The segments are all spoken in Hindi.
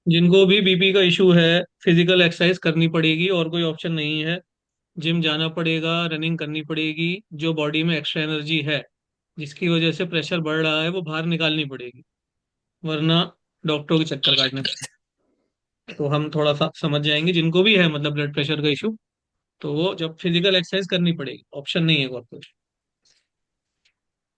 जिनको भी बीपी का इशू है, फिजिकल एक्सरसाइज करनी पड़ेगी, और कोई ऑप्शन नहीं है। जिम जाना पड़ेगा, रनिंग करनी पड़ेगी। जो बॉडी में एक्स्ट्रा एनर्जी है, जिसकी वजह से प्रेशर बढ़ रहा है, वो बाहर निकालनी पड़ेगी, वरना डॉक्टरों के चक्कर काटने पड़ेंगे। तो हम थोड़ा सा समझ जाएंगे जिनको भी है मतलब ब्लड प्रेशर का इशू, तो वो जब फिजिकल एक्सरसाइज करनी पड़ेगी, ऑप्शन नहीं है और कुछ।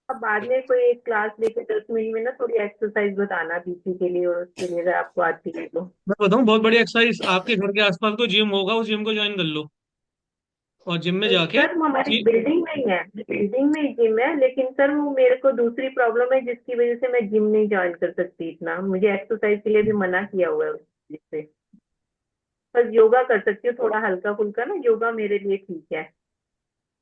अब बाद में कोई एक क्लास लेके 10 मिनट में ना थोड़ी एक्सरसाइज बताना बीपी के लिए और उसके लिए, अगर आपको आती है तो। मैं बताऊं, बहुत बड़ी एक्सरसाइज, आपके घर के आसपास कोई जिम होगा, उस जिम को ज्वाइन कर लो, और जिम में जाके सर वो हमारी जी। बिल्डिंग में ही है, बिल्डिंग में ही जिम है, लेकिन सर वो मेरे को दूसरी प्रॉब्लम है जिसकी वजह से मैं जिम नहीं ज्वाइन कर सकती, इतना मुझे एक्सरसाइज के लिए भी मना किया हुआ है जिससे। बस योगा कर सकती हूँ, थोड़ा हल्का फुल्का ना योगा मेरे लिए ठीक है।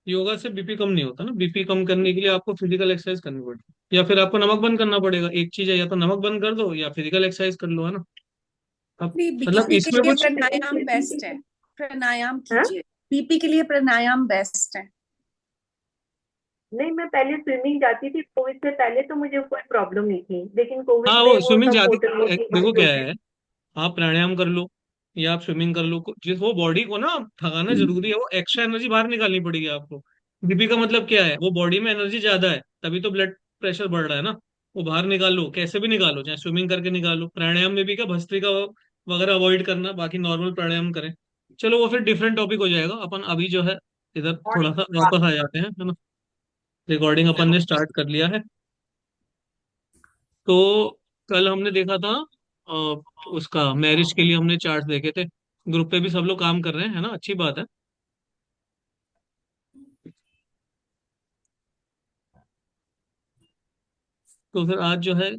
योगा से बीपी कम नहीं होता ना, बीपी कम करने के लिए आपको फिजिकल एक्सरसाइज करनी पड़ेगी, या फिर आपको नमक बंद करना पड़ेगा। एक चीज है, या तो नमक बंद कर दो या फिजिकल एक्सरसाइज कर लो, है ना। अब मतलब हाँ इसमें सर बीपी वो कुछ। तो लेकिन प्राणायाम फिर भी। बेस्ट है। प्राणायाम हाँ। कीजिए। बीपी के लिए प्राणायाम बेस्ट है। नहीं, मैं पहले स्विमिंग जाती थी, कोविड से पहले तो मुझे कोई प्रॉब्लम नहीं थी, लेकिन कोविड हाँ, में वो वो स्विमिंग सब जाती, होटल वो चीज देखो बंद हो क्या गई। है, आप प्राणायाम कर लो या आप स्विमिंग कर लो, जिस वो बॉडी को ना थकाना जरूरी है, वो एक्स्ट्रा एनर्जी बाहर निकालनी पड़ेगी आपको। बीपी का मतलब क्या है, वो बॉडी में एनर्जी ज्यादा है, तभी तो ब्लड प्रेशर बढ़ रहा है ना। वो बाहर निकालो, कैसे भी निकालो, चाहे स्विमिंग करके निकालो। प्राणायाम में भी क्या, भस्त्रिका वगैरह अवॉइड करना, बाकी नॉर्मल प्राणायाम करें। चलो वो फिर डिफरेंट टॉपिक हो जाएगा, अपन अभी जो है इधर थोड़ा सा वापस आ जाते हैं, है ना। रिकॉर्डिंग अपन ने स्टार्ट कर लिया है। तो कल हमने देखा था, अ, उसका मैरिज के लिए हमने चार्ट देखे थे। ग्रुप पे भी सब लोग काम कर रहे हैं, है ना, अच्छी बात है। तो फिर आज जो है,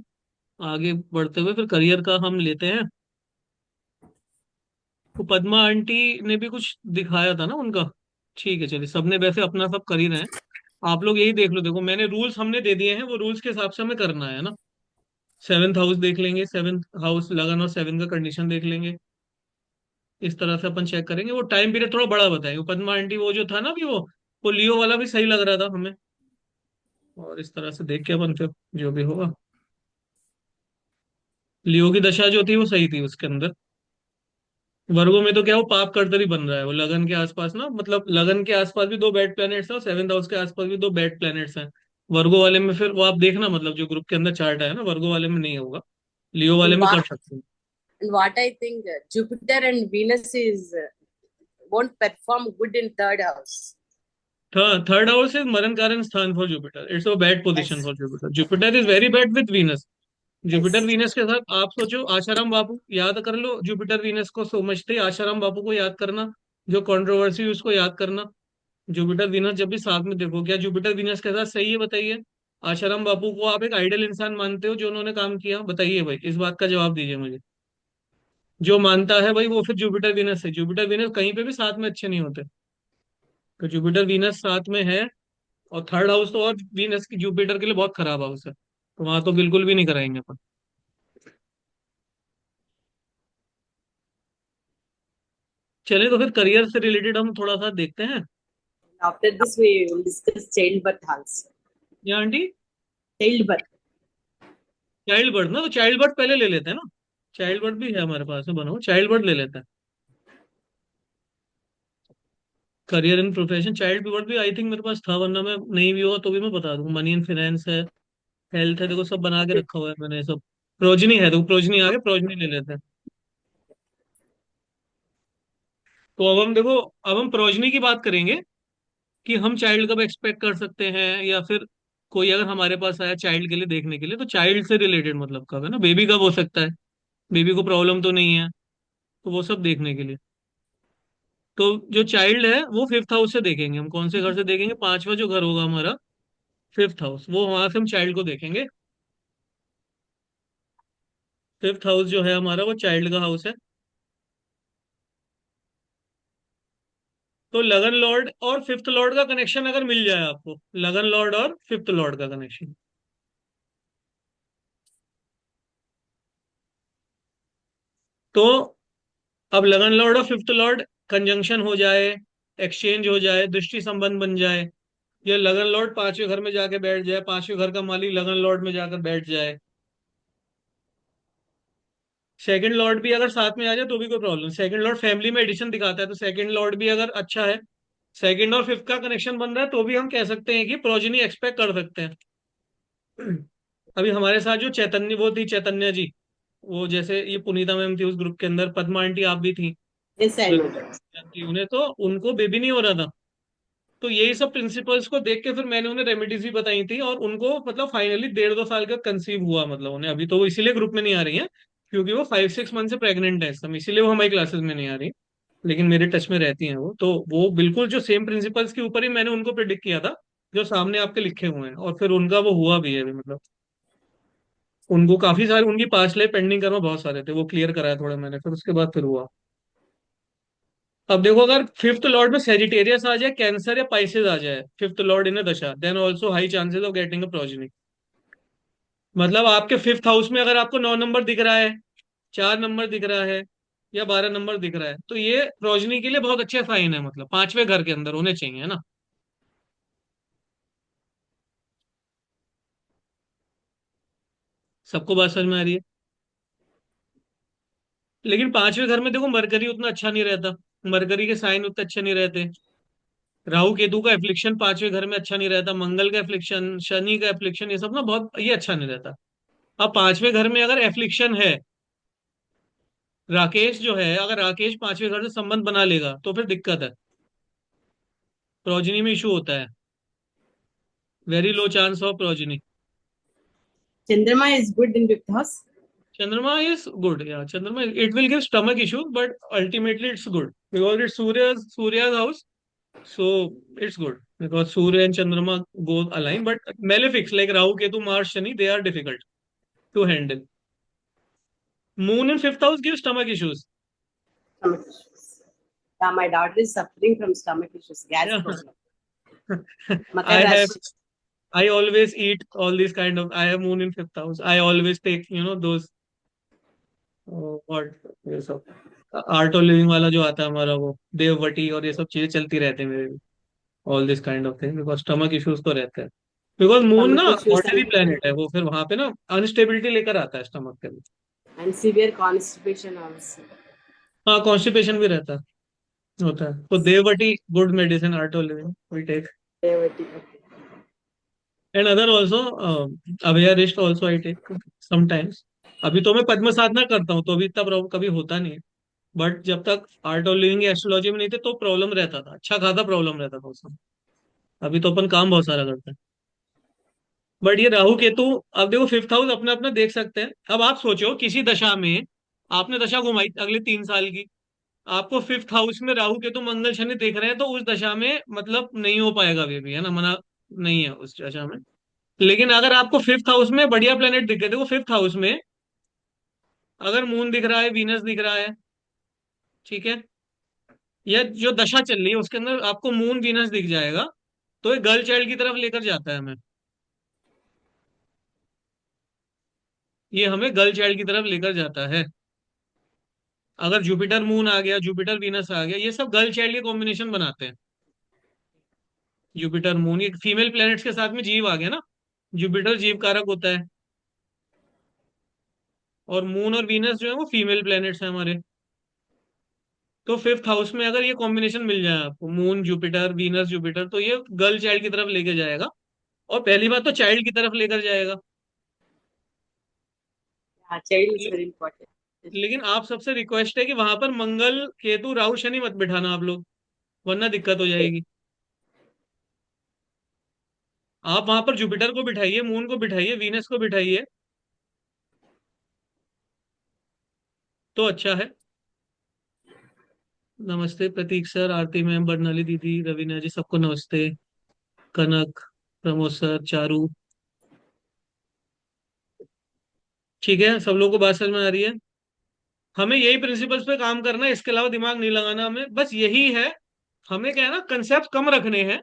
आगे बढ़ते हुए फिर करियर का हम लेते हैं। तो पद्मा आंटी ने भी कुछ दिखाया था ना उनका। ठीक है, चलिए, सबने वैसे अपना सब कर ही रहे हैं। आप लोग यही देख लो, देखो मैंने रूल्स हमने दे दिए हैं, वो रूल्स के हिसाब से हमें करना है ना। सेवेंथ हाउस देख लेंगे, सेवेंथ हाउस लगन और सेवन का कंडीशन देख लेंगे। इस तरह से अपन चेक करेंगे। वो टाइम पीरियड थोड़ा बड़ा बताएंगे। वो पद्मा आंटी वो जो था ना भी, वो लियो वाला भी सही लग रहा था हमें। और इस तरह से देख के अपन फिर जो भी होगा। लियो की दशा जो थी वो सही थी उसके अंदर। वर्गो में तो क्या, वो पाप कर्तरी बन रहा है, वो लगन के आसपास ना, मतलब लगन के आसपास भी दो बैड प्लैनेट्स हैं और सेवेंथ हाउस के आसपास भी दो बैड प्लैनेट्स हैं। वर्गो वाले में फिर वो आप देखना, मतलब जो ग्रुप के अंदर चार्ट है ना, वर्गो वाले में नहीं होगा, लियो वाले And में what कर सकते हैं। and what I think Jupiter and Venus is won't perform good in third house. Third house is मरण कारण स्थान for Jupiter, it's a bad position Yes. For Jupiter. Jupiter is very bad with Venus. Jupiter Yes. Venus के साथ आप सोचो, आशाराम बापू याद कर लो, जुपिटर वीनस को समझते ही आशाराम बापू को याद करना, जो कंट्रोवर्सी उसको याद करना। जुपिटर वीनस जब भी साथ में देखो, क्या जुपिटर वीनस के साथ सही है, बताइए। आशाराम बापू को आप एक आइडियल इंसान मानते हो जो उन्होंने काम किया, बताइए भाई, इस बात का जवाब दीजिए मुझे। जो मानता है भाई, वो फिर जुपिटर वीनस है। जुपिटर वीनस कहीं पे भी साथ में अच्छे नहीं होते। तो जुपिटर वीनस साथ में है, और थर्ड हाउस तो और वीनस की जुपिटर के लिए बहुत खराब हाउस है, तो वहां तो बिल्कुल भी नहीं कराएंगे अपन। चले तो फिर करियर से रिलेटेड हम थोड़ा सा देखते हैं। After this, we will discuss childbirth also. या आंटी, Childbirth. चाइल्ड बर्थ ना, तो चाइल्ड बर्थ पहले ले लेते हैं ना। चाइल्ड बर्थ भी है हमारे पास में बना हुआ, चाइल्ड बर्थ ले लेते हैं। Career in profession, child birth भी आई थिंक मेरे पास था, वरना मैं नहीं भी हुआ तो भी मैं बता दूंगा। मनी एंड फाइनेंस है, हेल्थ है, देखो सब बना के रखा हुआ है मैंने सब। प्रोजनी है, देखो प्रोजनी आगे, प्रोजनी ले लेते हैं। तो अब हम देखो, अब हम प्रोजनी की बात करेंगे, कि हम चाइल्ड कब एक्सपेक्ट कर सकते हैं, या फिर कोई अगर हमारे पास आया चाइल्ड के लिए देखने के लिए, तो चाइल्ड से रिलेटेड मतलब कब है ना, बेबी कब हो सकता है, बेबी को प्रॉब्लम तो नहीं है, तो वो सब देखने के लिए। तो जो चाइल्ड है वो फिफ्थ हाउस से देखेंगे हम। कौन से घर से देखेंगे, पांचवा जो घर होगा हमारा, फिफ्थ हाउस, वो वहां से हम चाइल्ड को देखेंगे। फिफ्थ हाउस जो है हमारा, वो चाइल्ड का हाउस है। तो लगन लॉर्ड और फिफ्थ लॉर्ड का कनेक्शन अगर मिल जाए आपको, लगन लॉर्ड और फिफ्थ लॉर्ड का कनेक्शन, तो अब लगन लॉर्ड और फिफ्थ लॉर्ड कंजंक्शन हो जाए, एक्सचेंज हो जाए, दृष्टि संबंध बन जाए, या लगन लॉर्ड पांचवें घर में जाके बैठ जाए, पांचवें घर का मालिक लगन लॉर्ड में जाकर बैठ जाए, सेकंड लॉर्ड भी अगर साथ में आ जाए तो भी कोई प्रॉब्लम, सेकंड लॉर्ड फैमिली में एडिशन दिखाता है, तो सेकंड लॉर्ड भी अगर अच्छा है, सेकंड और फिफ्थ का कनेक्शन बन रहा है, तो भी हम कह सकते हैं कि प्रोजिनी एक्सपेक्ट कर सकते हैं। अभी हमारे साथ जो चैतन्य वो थी, चैतन्य जी, वो जैसे ये पुनीता मैम थी उस ग्रुप के अंदर, पद्मा आंटी आप भी थी, Yes, I know that. उन्हें तो उनको बेबी नहीं हो रहा था। तो यही सब प्रिंसिपल्स को देख के फिर मैंने उन्हें रेमेडीज भी बताई थी, और उनको मतलब फाइनली 1.5-2 साल का कंसीव हुआ, मतलब उन्हें अभी तो वो इसीलिए ग्रुप में नहीं आ रही है, क्योंकि वो 5-6 मंथ से प्रेग्नेंट है इस समय, इसीलिए वो हमारी क्लासेस में नहीं आ रही, लेकिन मेरे टच में रहती हैं वो। तो वो बिल्कुल जो सेम प्रिंसिपल्स के ऊपर ही मैंने उनको प्रिडिक्ट किया था, जो सामने आपके लिखे हुए हैं, और फिर उनका वो हुआ भी है अभी, मतलब उनको काफी सारे, उनकी 5 लाइफ पेंडिंग करना बहुत सारे थे, वो क्लियर कराया थोड़ा मैंने, फिर उसके बाद फिर हुआ। अब देखो, अगर फिफ्थ लॉर्ड में सेजिटेरियस आ जाए, कैंसर या पाइसेस आ जाए fifth Lord in a dasha, then also high chances of getting a progeny. मतलब आपके फिफ्थ हाउस में अगर आपको 9 नंबर दिख रहा है, 4 नंबर दिख रहा है, या 12 नंबर दिख रहा है, तो ये प्रोजनी के लिए बहुत अच्छे साइन है, मतलब पांचवें घर के अंदर होने चाहिए, है ना। सबको बात समझ में आ रही है। लेकिन पांचवें घर में देखो मरकरी उतना अच्छा नहीं रहता, मरकरी के साइन उतने अच्छे नहीं रहते, राहु केतु का एफ्लिक्शन पांचवें घर में अच्छा नहीं रहता, मंगल का एफ्लिक्शन, शनि का एफ्लिक्शन, ये सब ना बहुत ये अच्छा नहीं रहता। अब पांचवें घर में अगर एफ्लिक्शन है, राकेश जो है, अगर राकेश पांचवें घर से संबंध बना लेगा तो फिर दिक्कत है, प्रोजनी में इशू होता है, very low chance of progeny. Chandrama is good in fifth house. चंद्रमा इज गुड, या चंद्रमा it will give stomach issue, but ultimately it's good because it's Surya house, so it's good because Surya and Chandrama go align, but malefics like Rahu, Ketu, Mars, Shani, they are difficult to handle. Moon in fifth house gives stomach issues. Stomach issues. Yeah, my daughter is suffering from stomach issues, gas Yeah, problem. I Makar have. Rashi. I always eat all these kind of. I have Moon in fifth house. I always take those what ये सब आर्ट और लिविंग वाला जो आता है हमारा, वो देववटी और ये सब चीजें चलती रहती है मेरे, all this kind of thing, because stomach issues तो रहते हैं, बिकॉज मून ना Stomach issues ऑर्डिनरी प्लेनेट है, वो फिर वहां पे ना अनस्टेबिलिटी लेकर आता है स्टमक के लिए। and severe constipation also. हाँ, कॉन्स्टिपेशन भी रहता है, होता है, तो देववटी गुड मेडिसिन, आर्ट और living we take, Devati, okay. And other also अभयारिष्ट ऑल्सो आई टेक समटाइम्स। अभी तो मैं पद्म साधना करता हूँ, तो अभी इतना प्रॉब्लम कभी होता नहीं है, बट जब तक आर्ट और लिविंग एस्ट्रोलॉजी में नहीं थे तो प्रॉब्लम रहता था, अच्छा खासा प्रॉब्लम रहता था उसमें। अभी तो अपन काम बहुत सारा करते हैं। बट ये राहु केतु, अब देखो फिफ्थ हाउस अपना अपना देख सकते हैं। अब आप सोचो किसी दशा में आपने दशा घुमाई अगले 3 साल की, आपको फिफ्थ हाउस में राहु केतु मंगल शनि देख रहे हैं, तो उस दशा में मतलब नहीं हो पाएगा बेबी, है ना, मना नहीं है उस दशा में। लेकिन अगर आपको फिफ्थ हाउस में बढ़िया प्लेनेट दिख गए, देखो फिफ्थ हाउस में अगर मून दिख रहा है, वीनस दिख रहा है, ठीक है, या जो दशा चल रही है उसके अंदर आपको मून वीनस दिख जाएगा, तो ये गर्ल चाइल्ड की तरफ लेकर जाता है हमें, ये हमें गर्ल चाइल्ड की तरफ लेकर जाता है। अगर जुपिटर मून आ गया, जुपिटर वीनस आ गया, ये सब गर्ल चाइल्ड के कॉम्बिनेशन बनाते हैं। जुपिटर मून, ये फीमेल प्लैनेट्स के साथ में जीव आ गया ना, जुपिटर जीव कारक होता है, और मून और वीनस जो है वो फीमेल प्लैनेट्स हैं हमारे। तो फिफ्थ हाउस में अगर ये कॉम्बिनेशन मिल जाए आपको, मून जुपिटर वीनस जुपिटर, तो ये गर्ल चाइल्ड की तरफ लेके जाएगा, और पहली बात तो चाइल्ड की तरफ लेकर जाएगा। Yeah, child is ले- very important. लेकिन आप सबसे रिक्वेस्ट है कि वहां पर मंगल केतु राहु शनि मत बिठाना आप लोग, वरना दिक्कत हो Okay. जाएगी। आप वहां पर जुपिटर को बिठाइए, मून को बिठाइए, वीनस को बिठाइए, तो अच्छा है। नमस्ते प्रतीक सर, आरती मैम, बर्नाली दीदी, रवीना जी, सबको नमस्ते। कनक, प्रमोद सर, चारू, ठीक है, सब लोगों को बात समझ में आ रही है। हमें यही प्रिंसिपल्स पे काम करना है, इसके अलावा दिमाग नहीं लगाना हमें, बस यही है। हमें क्या है ना, कंसेप्ट कम रखने हैं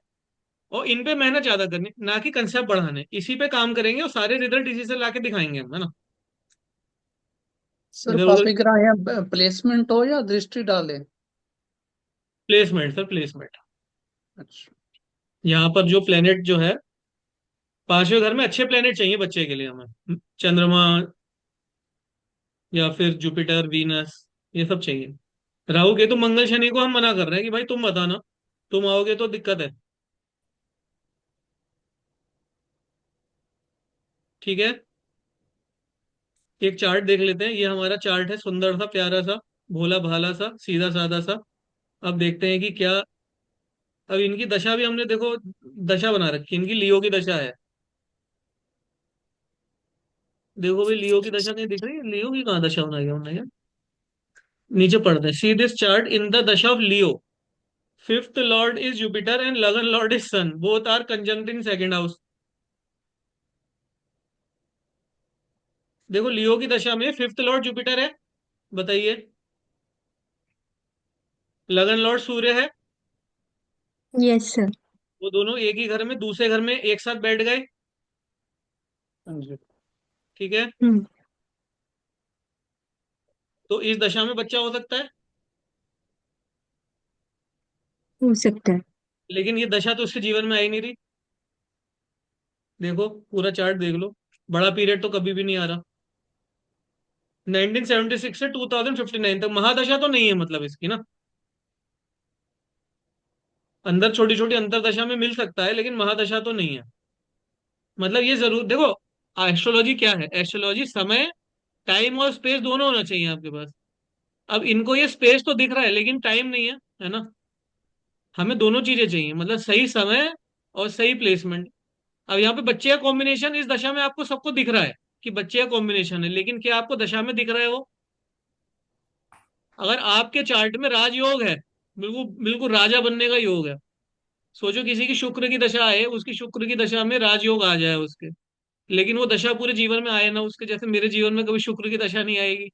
और इन पे मेहनत ज्यादा करनी, ना कि कंसेप्ट बढ़ाने, इसी पे काम करेंगे और सारे रिजल्ट इसी से लाके दिखाएंगे हम, है ना। सर इधर उधर पापिक राय यहाँ प्लेसमेंट हो या दृष्टि डाले? Placement sir, placement. अच्छा। यहाँ पर जो प्लेनेट जो है, पांचवें घर में अच्छे प्लेनेट चाहिए बच्चे के लिए हमें, चंद्रमा, या फिर जुपिटर वीनस, ये सब चाहिए। राहु केतु मंगल शनि को हम मना कर रहे हैं कि भाई तुम बताना, तुम आओगे तो दिक्कत है। ठीक है, एक चार्ट देख लेते हैं। ये हमारा चार्ट है, सुंदर सा, प्यारा सा, भोला भाला सा, सीधा साधा सा। अब देखते हैं कि क्या। अब इनकी दशा भी हमने देखो, दशा बना रखी है, इनकी लियो की दशा है। देखो भाई, लियो की दशा कहीं दिख रही है? लियो की कहाँ दशा बनाई है हमने यार? नीचे पढ़ते हैं, see this chart in the dasha of Leo. Fifth lord is Jupiter and lagan lord is sun, both are conjunct in second house. देखो लियो की दशा में फिफ्थ लॉर्ड जुपिटर है, बताइए। लगन लॉर्ड सूर्य है। Yes sir. वो दोनों एक ही घर में, दूसरे घर में एक साथ बैठ गए। हाँ जी। ठीक है, हम्म। तो इस दशा में बच्चा हो सकता है, हो सकता है। लेकिन ये दशा तो उसके जीवन में आई नहीं रही। देखो पूरा चार्ट देख लो, बड़ा पीरियड तो कभी भी नहीं आ रहा। 1976 से 2059 तक महादशा तो नहीं है, मतलब इसकी ना, अंदर छोटी छोटी अंतरदशा में मिल सकता है, लेकिन महादशा तो नहीं है। मतलब ये जरूर देखो, एस्ट्रोलॉजी क्या है? एस्ट्रोलॉजी समय, टाइम और स्पेस दोनों होना चाहिए आपके पास। अब इनको ये स्पेस तो दिख रहा है लेकिन टाइम नहीं है, है ना? हमें दोनों चीजें चाहिए, मतलब सही समय और सही प्लेसमेंट। अब यहाँ पे बच्चे का कॉम्बिनेशन इस दशा में आपको सबको दिख रहा है कि बच्चे का कॉम्बिनेशन है, लेकिन क्या आपको दशा में दिख रहा है वो? अगर आपके चार्ट में राजयोग है, बिल्कुल बिल्कुल राजा बनने का योग है, सोचो किसी की शुक्र की दशा है, उसकी शुक्र की दशा में राजयोग आ जाए उसके, लेकिन वो दशा पूरे जीवन में आए ना उसके, जैसे मेरे जीवन में कभी शुक्र की दशा नहीं आएगी,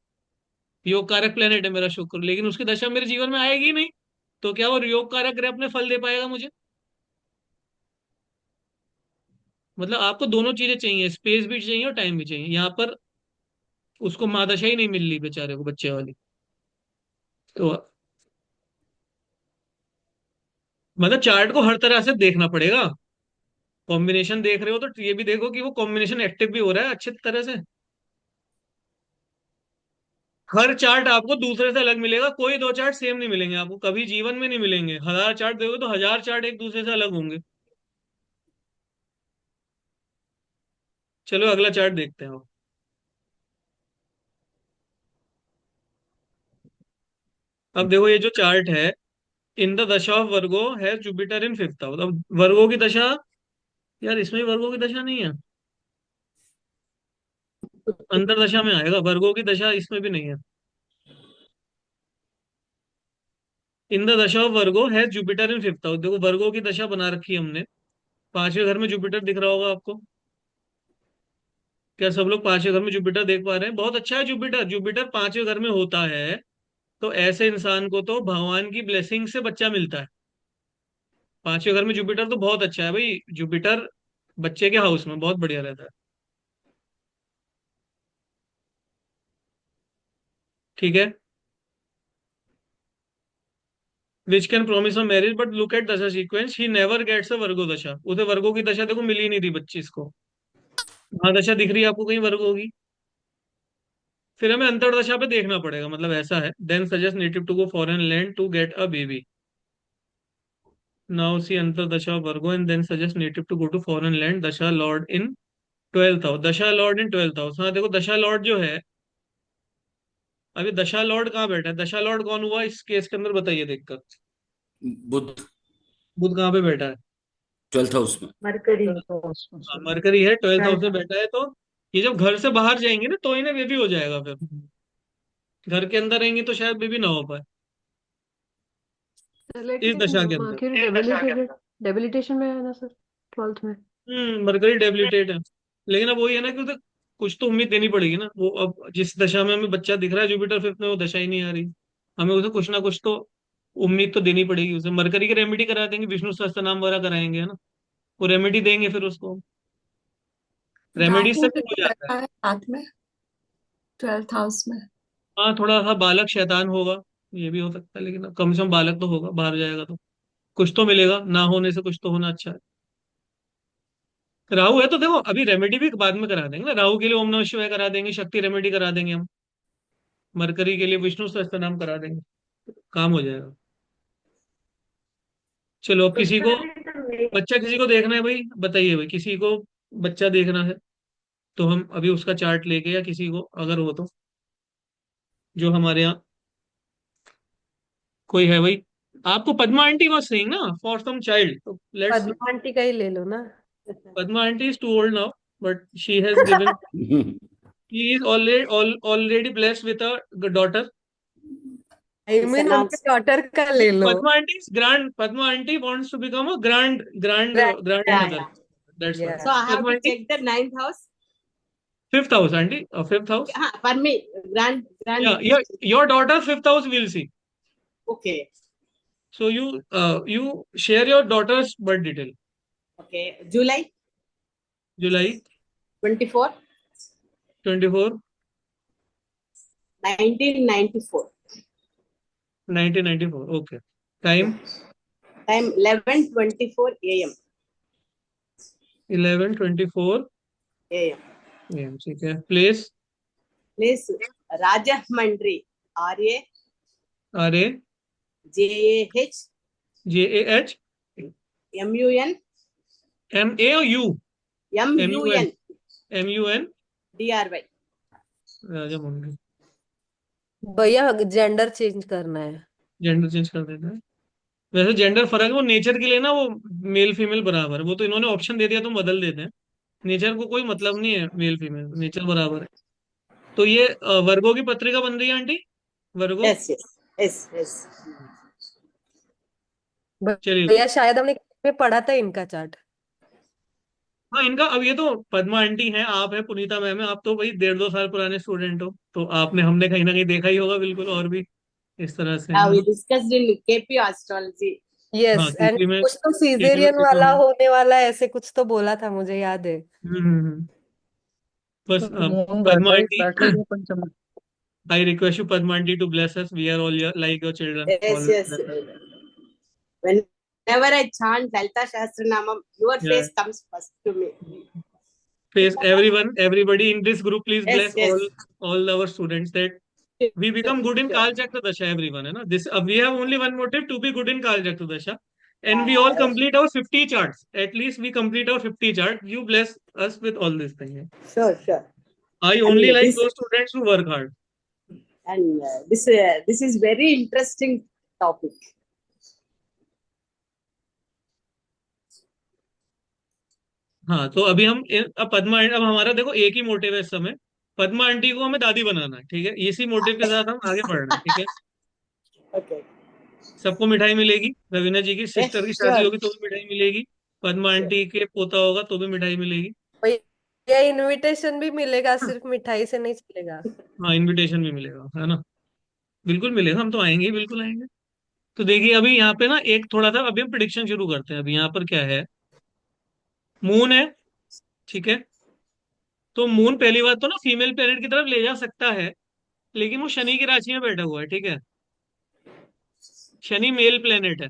योग कारक प्लेनेट है मेरा शुक्र, लेकिन उसकी दशा मेरे जीवन में आएगी ही नहीं, तो क्या वो योग कारक ग्रह अपने फल दे पाएगा मुझे? मतलब आपको दोनों चीजें चाहिए, स्पेस भी चाहिए और टाइम भी चाहिए। यहाँ पर उसको मादशा ही नहीं मिल रही बेचारे को, बच्चे वाली। तो मतलब चार्ट को हर तरह से देखना पड़ेगा। कॉम्बिनेशन देख रहे हो तो ये भी देखो कि वो कॉम्बिनेशन एक्टिव भी हो रहा है अच्छी तरह से। हर चार्ट आपको दूसरे से अलग मिलेगा, कोई दो चार्ट सेम नहीं मिलेंगे आपको, कभी जीवन में नहीं मिलेंगे। 1000 चार्ट देखो तो 1000 चार्ट एक दूसरे से अलग होंगे। चलो अगला चार्ट देखते हैं। अब देखो ये जो चार्ट है, इन द दशा ऑफ वर्गो है जुपिटर इन फिफ्थ हाउस। अब वर्गो की दशा, यार इसमें भी वर्गो की दशा नहीं है, अंतर दशा में आएगा। वर्गो की दशा इसमें भी नहीं है। इन द दशा ऑफ वर्गो है जुपिटर इन फिफ्थ हाउस। देखो वर्गो की दशा बना रखी है हमने, पांचवें घर में जुपिटर दिख रहा होगा आपको। क्या सब लोग पांचवें घर में जुपिटर देख पा रहे हैं? बहुत अच्छा है जुपिटर, जुपिटर पांचवें घर में होता है तो ऐसे इंसान को तो भगवान की ब्लेसिंग से बच्चा मिलता है। पांचवें घर में जुपिटर तो बहुत अच्छा है भाई, जुपिटर बच्चे के हाउस में बहुत बढ़िया रहता है। ठीक है, which can promise a marriage but look at dasha sequence, he never gets a Virgo dasha. उसे वर्गो की दशा देखो मिली ही नहीं थी बच्ची इसको। हाँ दशा दिख रही है आपको कहीं वर्गो की? फिर हमें अंतरदशा पे देखना पड़ेगा, मतलब ऐसा है, then suggest native to go foreign land to get a baby. Now see antardasha Virgo and then suggest native to go to foreign land, dasha lord in twelfth house. Dasha lord in twelfth house, हाँ देखो दशा लॉर्ड जो है, अभी दशा लॉर्ड कहाँ बैठा है? दशा लॉर्ड कौन हुआ इस केस के अंदर, बताइए देखकर। बुध बुध कहाँ पे बैठा है? 12th हाउस में। मरकरी। हाँ मरकरी है, ट्वेल्थ हाउस में बैठा है, तो ये जब घर से बाहर जाएंगे ना तो इन्हें बेबी हो जाएगा। फिर घर के अंदर रहेंगे तो शायद बेबी ना हो पाए इस लेकिन दशा के अंदर। मर्क्यूरी डेबिलिटेटेड डेबिलिटेशन में है ना सर, 12th में। मरकरी डेबिलिटेट है, लेकिन अब वही है ना कि उसे कुछ तो उम्मीद देनी पड़ेगी ना। वो अब जिस दशा में हमें बच्चा दिख रहा है जुपिटर फिफ्थ में, वो दशा ही नहीं आ रही, हमें उसे कुछ ना कुछ तो उम्मीद तो देनी पड़ेगी उसे। मरकरी की रेमेडी करा देंगे, विष्णु सहस्त्र नाम वगैरह कराएंगे, है ना? वो रेमेडी देंगे फिर उसको, रेमेडी से राहु फिर हो जाता है। बैठा है साथ में 12th हाउस में। हाँ थोड़ा सा बालक शैतान होगा, ये भी हो सकता है, लेकिन अब कम से कम बालक तो होगा, बाहर जाएगा तो कुछ तो मिलेगा, ना होने से कुछ तो होना अच्छा है। राहु है तो देखो अभी रेमेडी भी बाद में करा देंगे ना, राहु के लिए ओम नमः शिवाय करा देंगे, शक्ति रेमेडी करा देंगे हम। मरकरी के लिए विष्णु सहस्त्र नाम करा देंगे, काम हो जाएगा। चलो, अब तो किसी को सर ये तो मे- बच्चा, किसी को देखना है भाई, बताइए भाई, किसी को बच्चा देखना है तो हम अभी उसका चार्ट लेके, या किसी को अगर हो तो, जो हमारे यहाँ कोई है भाई। आपको पद्मा आंटी वाज सेइंग ना फॉर सम चाइल्ड, तो लेट्स सी। पद्मा आंटी का ही ले लो ना। Padma aunty is too old now, but she has given, she is already blessed with a daughter. I It's mean उनके announced. डॉटर का ले लो। Padma aunty is grand. Padma aunty wants to become a Grand- Yeah, grandmother. yeah. That's why. So I have Padma to aunty, check the ninth house. fifth house, aunty, fifth house. For me, Yeah, your daughter fifth house will see. Okay, So you share your daughter's birth detail. okay. July July 24, 24, 1994. 1994. Okay. Yeah. Time Time 11:24 a.m. 11:24 a.m. a.m. ठीक है. Place Place Rajahmundry. RAJAH RA JAH MUN MA or U MUN MUN DRY. राजा मुंडी. भैया जेंडर चेंज करना है। जेंडर चेंज कर देते हैं. वैसे जेंडर फर्क है, वो नेचर के लिए ना, वो मेल फीमेल बराबर है, वो तो इन्होंने ऑप्शन दे दिया तो हम बदल देते हैं. नेचर को कोई मतलब नहीं है मेल फीमेल, नेचर बराबर है. तो ये वर्गो की पत्रिका बन रही है आंटी, वर्गो. Yes, yes, yes, yes. चलिए. भैया शायद हमने में पढ़ा था इनका चार्ट। हाँ, इनका अब ये तो पद्मा आंटी हैं, आप है, पुनीता मैम है, आप तो भाई 1.5-2 साल पुराने स्टूडेंट हो, तो आपने हमने कहीं ना कहीं देखा ही होगा बिल्कुल, और भी इस तरह से, है We ना. discussed in KP astrology. हाँ, यस, एंड केपी में, कुछ तो केपी में सीजेरियन देखा वाला होगा. होने वाला है, ऐसे कुछ तो बोला था, मुझे याद है। बस मून पद्मा बैठा आंटी, बैठा हुआ पंचम में। I request you, Padma aunty, to bless us. We are all like your children. Yes, Always yes. bless us. Whenever I chant Lalita Shastranamam, your Yeah. face comes first to me. Face everyone, everybody in this group, please Yes, bless yes. all our students, that we become good in Sure. Kal Chakra Dasha. Everyone, है ना. This we have only one motive, to be good in Kal Chakra Dasha, and we all complete our 50 charts. At least we complete our 50 charts. You bless us with all these things. Sure, sure. I And only like this those students who work hard. and this is very interesting topic. हाँ, तो अभी हम अब पद्मा, अब हमारा देखो एक ही मोटिव है इस समय, पद्मा आंटी को हमें दादी बनाना है, ठीक है. इसी मोटिव के साथ हम आगे बढ़ रहे हैं, ठीक है. Okay. सबको मिठाई मिलेगी, रवीना जी की Yes, सिस्टर की शादी sure. होगी तो भी मिठाई मिलेगी, पद्मा Sure. आंटी के पोता होगा तो भी मिठाई मिलेगी. भैया इनविटेशन भी मिलेगा, सिर्फ मिठाई से नहीं चलेगा। हाँ, इनविटेशन भी मिलेगा, है ना. बिल्कुल मिलेगा, हम तो आएंगे ही, बिल्कुल आएंगे. तो देखिए, अभी यहाँ पे ना एक थोड़ा सा अभी हम प्रिडिक्शन शुरू करते हैं. अभी यहाँ पर क्या है, मून है, ठीक है. तो मून पहली बात तो ना फीमेल प्लेनेट की तरफ ले जा सकता है, लेकिन वो शनि की राशि में बैठा हुआ है, ठीक है. शनि मेल प्लेनेट है,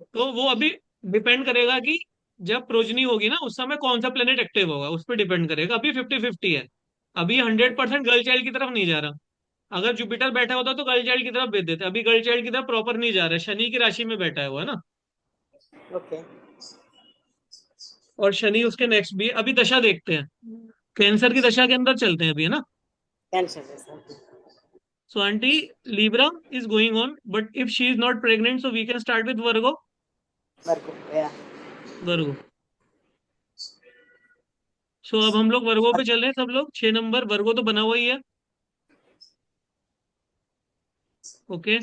तो वो अभी डिपेंड करेगा कि जब प्रोजनी होगी ना उस समय कौन सा प्लेनेट एक्टिव होगा, उस पर डिपेंड करेगा. अभी 50-50 है. अभी 100% गर्ल चाइल्ड की तरफ नहीं जा रहा. अगर जुपिटर बैठा होता तो गर्ल चाइल्ड की तरफ भेज देते. अभी गर्ल चाइल्ड की तरफ प्रॉपर नहीं जा रहा है, शनि की राशि में बैठा हुआ है ना. Okay. और शनि उसके नेक्स्ट भी है. अभी दशा देखते हैं, कैंसर की दशा के अंदर चलते हैं अभी, है ना. Cancel this. Okay. So aunty, Libra is going on, but if she is not pregnant, so we can start with Virgo. Virgo. Yeah. Virgo. सो अब हम लोग वर्गो पे चल रहे हैं, सब लोग 6 नंबर वर्गो तो बना हुआ ही है. ओके.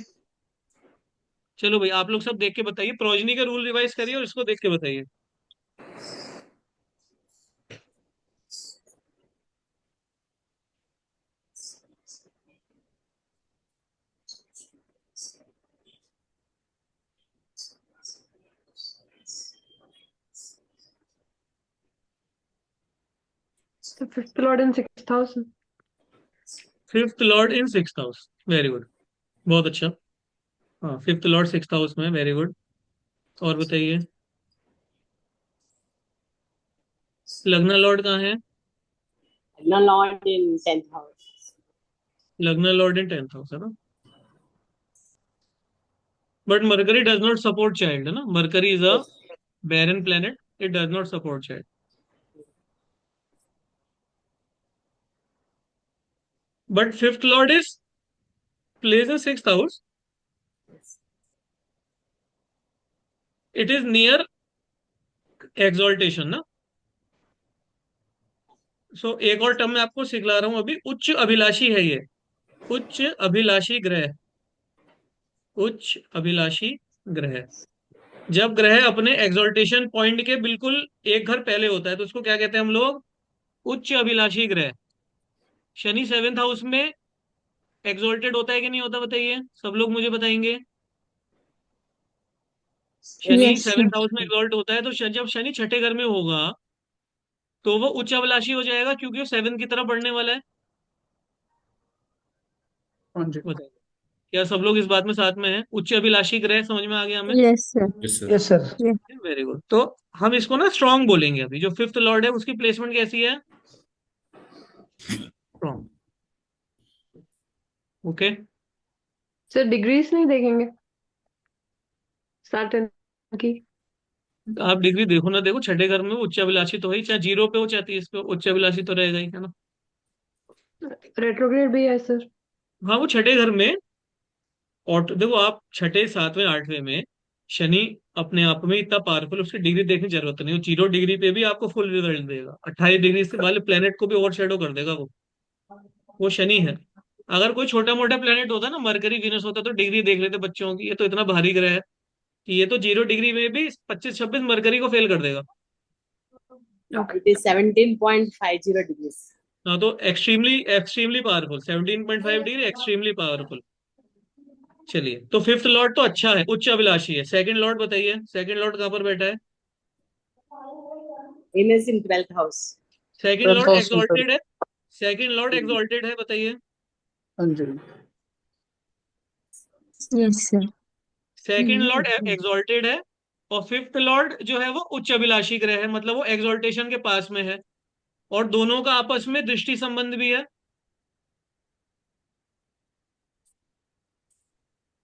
चलो भाई, आप लोग सब देख के बताइए, प्रोजनी का रूल रिवाइज करिए और इसको देख के बताइए. So fifth lord in sixth house. Fifth Lord in sixth house, very good, बहुत अच्छा. हाँ, फिफ्थ लॉर्ड सिक्स्थ हाउस में, वेरी गुड. और बताइए, लग्न लॉर्ड कहाँ है? No Lord in 10th house. Lagna Lord in 10th house है ना. But Mercury does not support child है ना. Mercury is a Yes. barren planet. It does not support child. But fifth lord is placed in sixth house. Yes. It is near exaltation ना. सो एक और टर्म मैं आपको सिखला रहा हूं अभी. उच्च अभिलाषी है ये. उच्च अभिलाषी ग्रह. उच्च अभिलाषी ग्रह. जब ग्रह अपने एक्सॉल्टेशन पॉइंट के बिल्कुल एक घर पहले होता है तो उसको क्या कहते हैं हम लोग? उच्च अभिलाषी ग्रह. शनि सेवेंथ हाउस में एक्सॉल्टेड होता है कि नहीं होता, बताइए सब लोग मुझे बताएंगे. Shani Yes, sir. Seventh house में एक्सॉल्ट होता है तो जब शनि छठे घर में होगा तो वो उच्च अभिलाषी हो जाएगा क्योंकि वो सेवन की तरफ बढ़ने वाला है. हाँ जी. बताइए क्या सब लोग इस बात में साथ में हैं? उच्च अभिलाषी ग्रह समझ में आ गया हमें. Yes, sir. Yes sir. Yes, sir. Yes. Very good. तो हम इसको ना स्ट्रांग बोलेंगे. अभी जो फिफ्थ लॉर्ड है उसकी प्लेसमेंट कैसी है? स्ट्रांग. ओके. सर डिग्रीज नहीं देखेंगे सैटर्न की? आप डिग्री देखो ना देखो, छठे घर में वो उच्च अभिलाषी तो है ही, चाहे जीरो पे हो चाहे 30 पे हो, उच्च अभिलाषी तो रहेगा ही है ना. रेट्रोग्रेड भी है सर. हाँ वो छठे घर में. और देखो आप छठे सातवें आठवें में शनि अपने आप में इतना पावरफुल, उसकी डिग्री देखने की जरूरत नहीं. वो जीरो डिग्री पे भी आपको फुल रिजल्ट देगा. 28 डिग्री से वाले प्लेनेट को भी ओवरशैडो कर देगा वो शनि है. अगर कोई छोटा मोटा प्लेनेट होता ना, मरकरी वीनस होता तो डिग्री देख लेते बच्चों की. ये तो इतना भारी ग्रह है कि ये तो जीरो डिग्री में भी 25-26 मरकरी को फेल कर देगा. It is 17.50 degrees. हाँ तो extremely extremely powerful. 17.5 degree extremely powerful. चलिए तो फिफ्थ लॉर्ड तो अच्छा है, उच्च अभिलाषी है. सेकंड लॉर्ड बताइए, सेकंड लॉर्ड कहाँ पर बैठा है? Venus in 12th house. Second 12th Lord house में, sir. एक्सॉल्टेड है. सेकंड लॉर्ड एक्सॉल्टेड है, बताइए. हाँ जी. Yes, sir. Second Lord exalted है. और फिफ्थ लॉर्ड जो है वो उच्च अभिलाषी ग्रह है, मतलब वो एक्सॉल्टेशन के पास में है. और दोनों का आपस में दृष्टि संबंध भी है.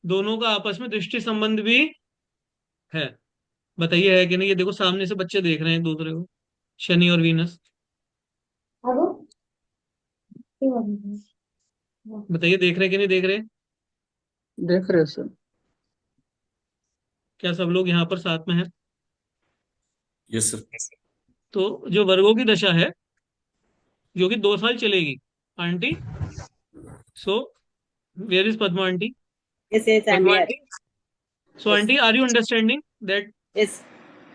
दोनों का आपस में दृष्टि संबंध भी है. बताइए है कि नहीं? ये देखो सामने से बच्चे देख रहे हैं एक दूसरे को, शनि और वीनस. बताइए देख रहे हैं कि नहीं देख रहे? देख रहे हैं, सर. क्या सब लोग यहाँ पर साथ में हैं? Yes sir. तो जो वर्गों की दशा है जो कि 2 साल चलेगी. Aunty, so where is Padma aunty? Yes, yes, I'm Padma here. Aunty, so Yes. Aunty are you understanding that Yes.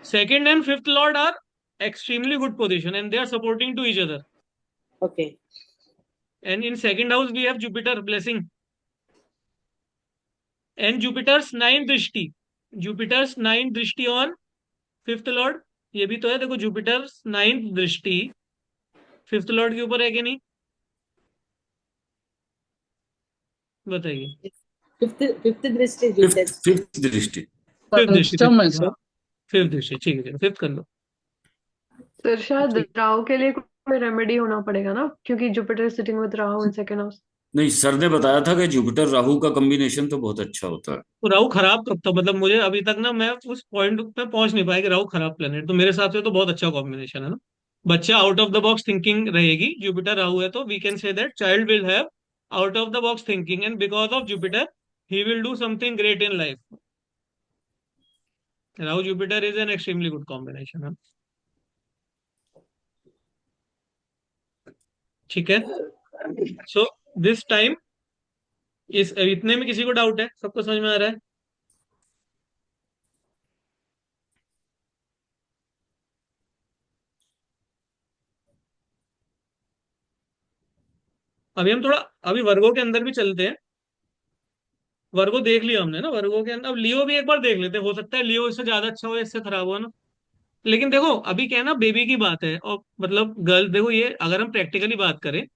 second and fifth lord are extremely good position and they are supporting to each other. Okay. And in second house we have Jupiter blessing and Jupiter's ninth drishti. Jupiter's ninth drishti on fifth lord. ये भी तो है देखो, Jupiter's ninth दृष्टि फिफ्थ लॉर्ड के ऊपर है कि नहीं? बताइए. Fifth drishti is fifth Jupiter. Fifth दृष्टि. फिफ्थ दृष्टि. पंचम है, सर. फिफ्थ दृष्टि ठीक है, फिफ्थ कर लो. सर शायद ठीक. राहु के लिए कोई रेमेडी होना पड़ेगा ना, क्योंकि Jupiter sitting with Rahu in second house. नहीं, सर ने बताया था कि जुपिटर राहु का कॉम्बिनेशन तो बहुत अच्छा होता है. तो राहु खराब कब था? मतलब मुझे अभी तक ना मैं उस पॉइंट पे पहुंच नहीं पाया कि राहु खराब प्लेनेट. तो मेरे हिसाब से तो बहुत अच्छा कॉम्बिनेशन है ना. बच्चा out of the box thinking रहेगी. जुपिटर राहु है तो we can say that child will have out of the box thinking and because of Jupiter he will do something great in life. Rahu Jupiter is an extremely good combination है. ठीक है. सो दिस टाइम इस इतने में किसी को डाउट है? सबको समझ में आ रहा है? अभी हम थोड़ा अभी वर्गों के अंदर भी चलते हैं. वर्गो देख लिया हमने ना वर्गो के अंदर. अब लियो भी एक बार देख लेते हैं. हो सकता है लियो इससे ज्यादा अच्छा हो या इससे खराब हो ना. लेकिन देखो अभी क्या है ना, बेबी की बात है और मतलब गर्ल. देखो ये अगर हम प्रैक्टिकली बात करें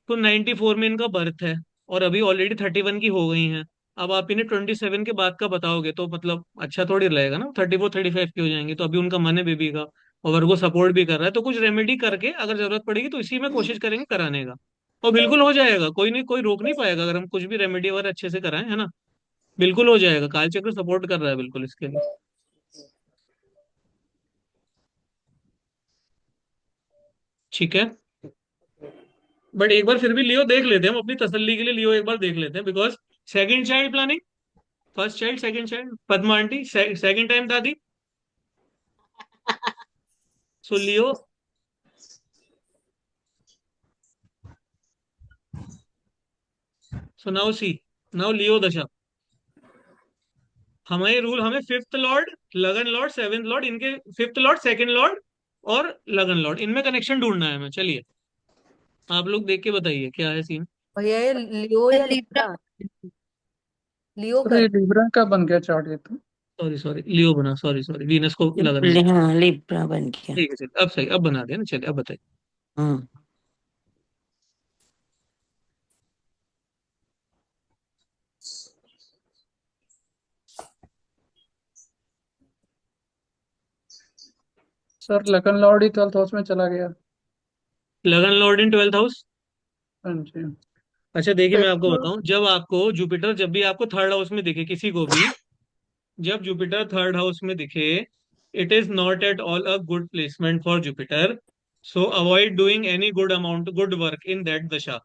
तो 94 में इनका बर्थ है और अभी ऑलरेडी 31 की हो गई हैं. अब आप इन्हें 27 के बाद का बताओगे तो मतलब अच्छा थोड़ी रहेगा ना. 34-35 की हो जाएंगी तो अभी उनका मन है बेबी का और वर्गो सपोर्ट भी कर रहा है. तो कुछ रेमेडी करके अगर जरूरत पड़ेगी तो इसी में कोशिश करेंगे कराने का. और बिल्कुल हो जाएगा, कोई नहीं, कोई रोक नहीं पाएगा अगर हम कुछ भी रेमेडी वगैरह अच्छे से कराएं, है ना। बिल्कुल हो जाएगा, कालचक्र सपोर्ट कर रहा है बिल्कुल इसके लिए। ठीक है। बट एक बार फिर भी लियो देख लेते हैं, हम अपनी तसल्ली के लिए लियो एक बार देख लेते हैं, because second child planning, first child, second child, Padma aunty second time दादी, सो लियो। सो नाउ सी, नाउ लियो दशा, हमारे रूल, हमें फिफ्थ लॉर्ड, लगन लॉर्ड, सेवेंथ लॉर्ड, इनके फिफ्थ लॉर्ड, सेकंड लॉर्ड और लगन लॉर्ड, इनमें कनेक्शन ढूंढना है हमें। चलिए आप लोग देख के बताइए क्या है सीन। भैया ये लियो या लिब्रा? लियो सर कर। ये लिब्रा का बन गया चार्ट ये तो। सॉरी सॉरी, लियो बना, सॉरी सॉरी, वीनस को लगन में। हाँ लिब्रा बन गया। ठीक है चलिए, अब सही, अब बना दिया ना, चलिए अब बताइए। हाँ सर लखन लॉर्ड ही 12th हाउस में चला गया। लगन लॉर्ड इन ट्वेल्थ हाउस। हाँ जी। अच्छा देखिए, मैं आपको फिफ्थ। बताऊं, जब आपको जुपिटर, जब भी आपको थर्ड हाउस में दिखे किसी को भी, जब जुपिटर थर्ड हाउस में दिखे, it is not at all a good placement for Jupiter. So avoid doing any good amount good work in that dasha.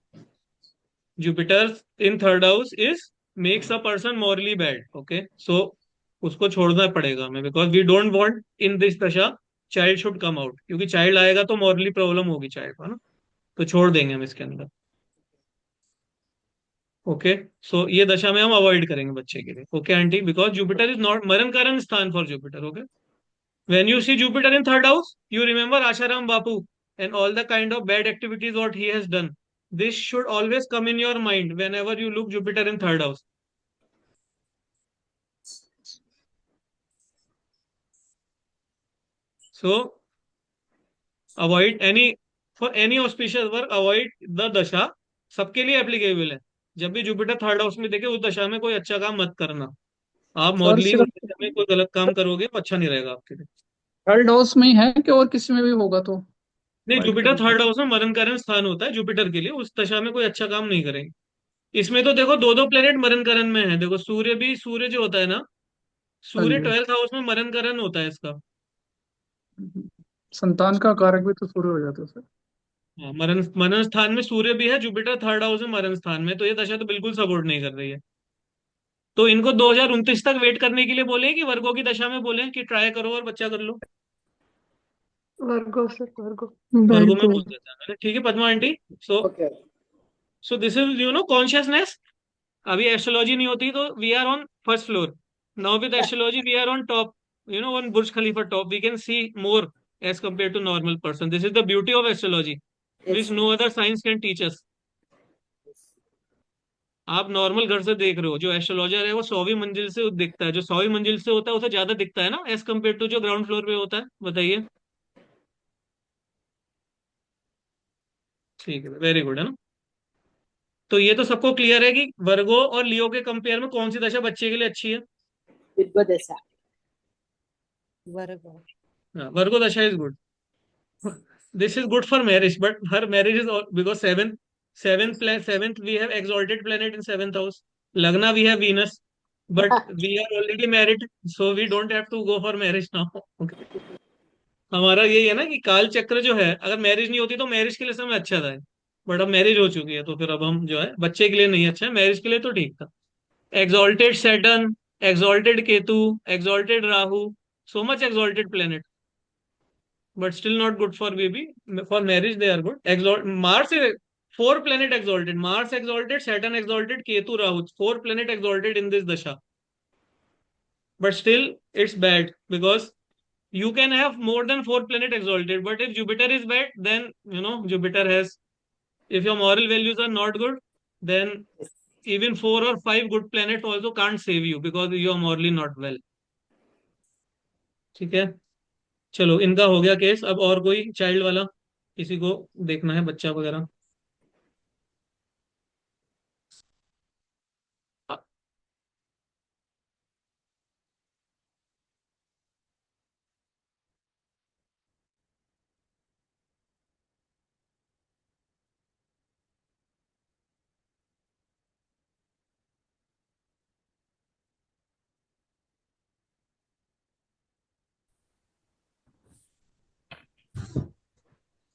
Jupiter in third house is makes a person morally bad, okay, so उसको छोड़ना पड़ेगा हमें, because we don't want in this dasha child should come out, क्योंकि चाइल्ड आएगा तो मॉरली प्रॉब्लम होगी चाइल्ड को, है ना। तो छोड़ देंगे हम इसके अंदर। ओके, सो ये दशा में हम अवॉइड करेंगे बच्चे के लिए, okay aunty, because Jupiter is not मरण कारण स्थान for Jupiter, okay. When you see Jupiter in third house, you remember Asharam Bapu and all the kind of bad activities what he has done. This should always come in your mind whenever you look Jupiter in third house. So avoid any, for any auspicious work avoid the दशा, सबके लिए एप्लीकेबल है। जब भी जुपिटर थर्ड हाउस में देखे उस दशा में कोई अच्छा काम मत करना। आप सर मॉडली उस सिर्फ दशा में कोई गलत काम करोगे तो अच्छा नहीं रहेगा आपके लिए। थर्ड हाउस में ही है कि और किसी में भी होगा तो नहीं, अवॉइड जुपिटर करेंगे? थर्ड हाउस में मरण कारण स्थान होता है जुपिटर के लिए, उस दशा में कोई अच्छा काम नहीं करेंगे। इसमें तो देखो दो दो प्लेनेट मरण करण में है, देखो सूर्य भी, सूर्य जो होता है ना, हाँ सूर्य जी। ट्वेल्थ हाउस में मरण करण होता है इसका। संतान का कारक भी तो सूर्य हो जाता है सर। हाँ, मरण मरण स्थान में सूर्य भी है, जुपिटर थर्ड हाउस में मरण स्थान में, तो ये दशा तो बिल्कुल सपोर्ट नहीं कर रही है। तो इनको 2029 तक वेट करने के लिए बोले कि वर्गो की दशा में बोले कि ट्राई करो और बच्चा कर लो। वर्गो सर, वर्गो। वर्गो में वर्गो। बोल देता है मैंने, ठीक है Padma aunty. So okay. So this is consciousness. अभी एस्ट्रोलॉजी नहीं होती तो we are on first floor, now with astrology we are on top, one Burj Khalifa top, we can see more as compare to normal person. This is the beauty of astrology yes which no other science can teach us. आप नॉर्मल घर से देख रहे हो, जो एस्ट्रोलॉजर है वो 100वीं मंजिल से दिखता है, जो 100वीं मंजिल से होता है उसे ज्यादा दिखता है ना एज कम्पेयर टू जो ग्राउंड फ्लोर पे होता है, बताइए। ठीक है, वेरी गुड, है ना। तो ये तो सबको क्लियर है कि वर्गो और लियो के कंपेयर में कौन सी दशा बच्चे के लिए अच्छी है। Virgo Dasha. Virgo. हाँ, वर्गो दशा is good, this is good for marriage, but her marriage is all, because seventh we have exalted planet in seventh house. Lagna we have Venus, but we are already married, so we don't have to go for marriage now. Okay. हमारा यही है ना कि काल चक्र जो है, अगर मैरिज नहीं होती तो मैरिज के लिए समय अच्छा था, बट अब मैरिज हो चुकी है तो फिर अब हम जो है बच्चे के लिए नहीं अच्छा है, मैरिज के लिए तो ठीक था। Exalted Saturn, exalted Ketu, exalted Rahu, so much exalted planet, but still not good for baby. For marriage they are good. Mars is four planet exalted, Mars exalted, Saturn exalted, Ketu, Rahu, four planet exalted in this dasha, but still it's bad, because you can have more than four planet exalted, but if Jupiter is bad, then Jupiter has, if your moral values are not good, then even four or five good planets also can't save you, because you are morally not well. ठीक है, चलो इनका हो गया केस, अब और कोई चाइल्ड वाला किसी को देखना है, बच्चा वगैरह।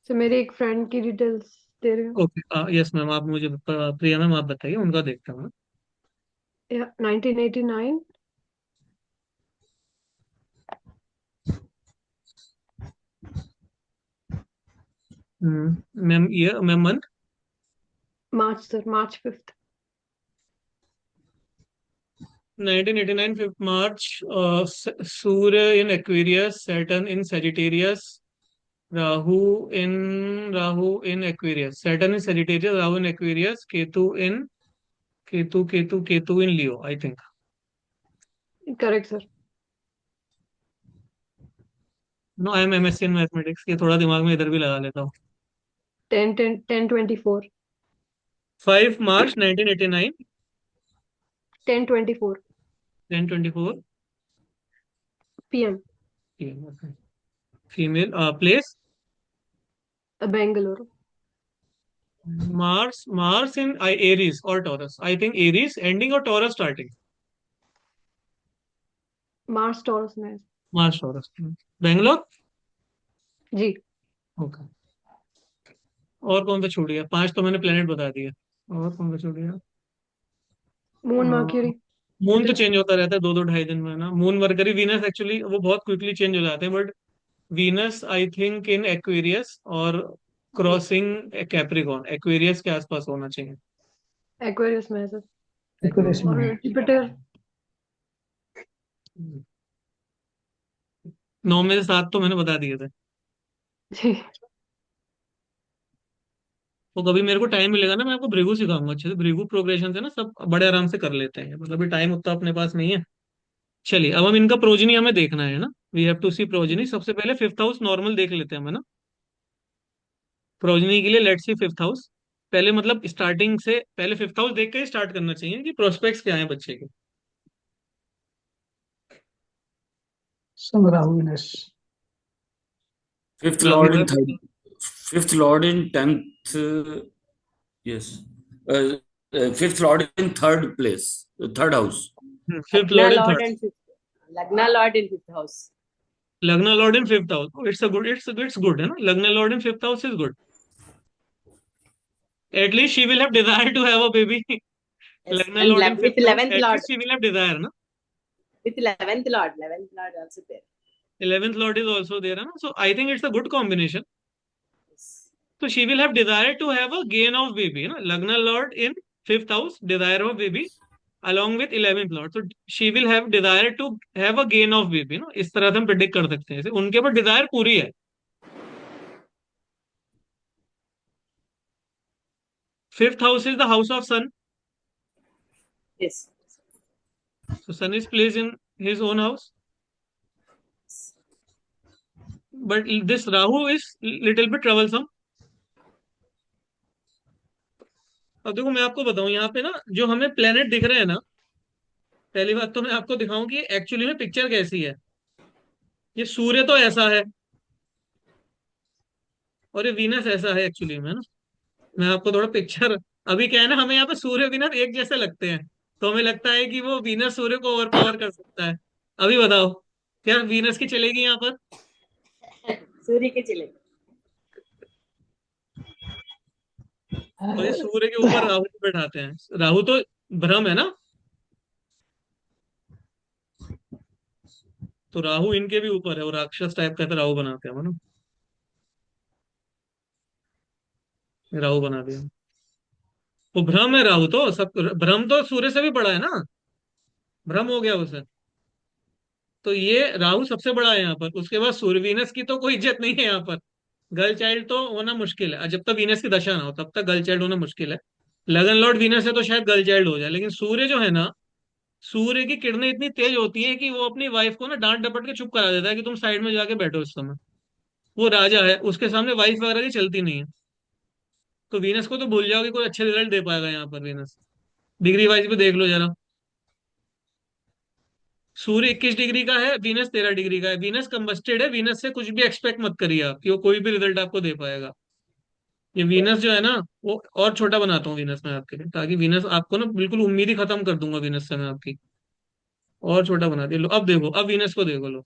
सो मेरे एक फ्रेंड की डिटेल्स दे रही हूँ। ओके, यस मैम, आप मुझे प्रिया मैम आप बताइए, उनका देखता हूँ। 1989 ma'am year, ma'am month. March sir, March 5th। 1989 5th March, सूर्य in Aquarius, Saturn in Sagittarius, Rahu in Aquarius, Saturn in Sagittarius, Rahu in Aquarius, Ketu in Leo, I think. Correct sir. No, I am MSc in mathematics, ये थोड़ा दिमाग में इधर भी लगा लेता हूँ। 10/10/10/24। 5 March 1989, 10/24 10:24 PM। PM, okay. Female, place Bengaluru. Mars in Aries or Taurus. I think Aries ending or Taurus starting. March taurus में है। Mars Taurus. Bangalore. जी। ओके। और कौन सा छूट गया? 5 तो मैंने प्लेनेट बता दिया। और कौन सा छूट गया? Moon mercury. मून तो चेंज होता रहता है 2-2 ढाई दिन में ना। मून मरकरी वीनस एक्चुअली वो बहुत क्विकली चेंज हो जाते हैं, but Venus I think in Aquarius और क्रॉसिंग कैप्रिकॉर्न, एक्वेरियस के आसपास होना चाहिए। एक्वेरियस में है सर। Accuracy और में। जुपिटर। 9 में से 7 तो मैंने बता दिए थे। जी। तो कभी मेरे को टाइम मिलेगा ना, मैं आपको भृगु सिखाऊंगा अच्छे से। भृगु प्रोग्रेशन से ना सब बड़े आराम से कर लेते हैं, मतलब अभी टाइम उतना अपने पास नहीं है। चलिए, अब हम इनका प्रोजनी हमें देखना है ना। We have to see progeny. सबसे पहले फिफ्थ हाउस नॉर्मल देख लेते हैं हम, है ना। प्रोजनी के लिए लेट्स सी फिफ्थ हाउस। पहले मतलब स्टार्टिंग से पहले फिफ्थ हाउस देख के ही स्टार्ट करना चाहिए कि प्रोस्पेक्ट्स क्या है बच्चे के। Sun Rahu Venus. Fifth Rahu lord है in third. Fifth lord in 10th. Yes. Uh, Fifth lord in third place. Third house. Fifth Lagna lord in Lord third. and fifth. Lagna Lord in fifth house. Lagna lord in fifth house, it's a good, it's good है ना। Lagna lord in fifth house is good. At least she will have desire to have a baby. Yes, lagna and lord in with fifth house, 11th Lord. At least she will have desire ना। With 11th Lord also there. 11th lord is also there, है ना। So I think it's a good combination. Yes. So she will have desire to have a gain of baby, है ना। Lagna Lord in fifth house, desire of baby along with 11th lord. So she will have desire to have a gain of baby, ना। इस तरह से हम प्रिडिक्ट कर सकते हैं इसे। उनके ऊपर डिजायर पूरी है। Fifth house is the house of sun. Yes. So sun is placed in his own house. But this Rahu is little bit troublesome. अब देखो मैं आपको बताऊं, यहाँ पे ना जो हमें प्लेनेट दिख रहे हैं ना, पहली बात तो मैं आपको दिखाऊं कि एक्चुअली में पिक्चर कैसी है। ये सूर्य तो ऐसा है और ये वीनस ऐसा है एक्चुअली में, है ना। मैं आपको थोड़ा पिक्चर, अभी क्या है ना, हमें यहाँ पे सूर्य वीनस एक जैसे लगते हैं, तो हमें लगता है कि वो वीनस सूर्य को ओवर पावर कर सकता है। अभी बताओ, क्या वीनस की चलेगी यहाँ पर? सूर्य के चले. और ये सूर्य के ऊपर राहु को बैठाते हैं। राहु तो भ्रम है ना, तो राहु इनके भी ऊपर है, और राक्षस टाइप का तो राहु बनाते हैं, है ना। राहु बना दिया, वो भ्रम है। राहु तो सब, भ्रम तो सूर्य से भी बड़ा है ना, भ्रम हो गया उसे। तो ये राहु सबसे बड़ा है यहाँ पर। उसके बाद सूर्य, वीनस की तो कोई इज्जत नहीं है यहाँ पर। गर्ल चाइल्ड तो होना मुश्किल है, जब तक वीनस की दशा ना हो तब तक गर्ल चाइल्ड होना मुश्किल है। लगन लॉर्ड वीनस है तो शायद गर्ल चाइल्ड हो जाए, लेकिन सूर्य जो है ना, सूर्य की किरणें इतनी तेज होती है कि वो अपनी वाइफ को ना डांट डपट के चुप करा देता है कि तुम साइड में जाके बैठो इस समय। वो राजा है, उसके सामने वाइफ वगैरह की चलती नहीं है। तो वीनस को तो भूल जाओ कि कोई अच्छे रिजल्ट दे पाएगा यहाँ पर वीनस। डिग्री वाइज भी देख लो जरा। सूर्य 21 डिग्री का है, वीनस 13 डिग्री का है। वीनस कंबस्टेड है, वीनस से कुछ भी एक्सपेक्ट मत करिए आप कि वो कोई भी रिजल्ट आपको दे पाएगा। ये वीनस जो है ना, वो और छोटा बनाता हूँ वीनस में आपके लिए, ताकि वीनस आपको ना बिल्कुल उम्मीद ही खत्म कर दूंगा वीनस से मैं आपकी। और छोटा बना दिया। लो अब देखो, अब वीनस को देखो। लो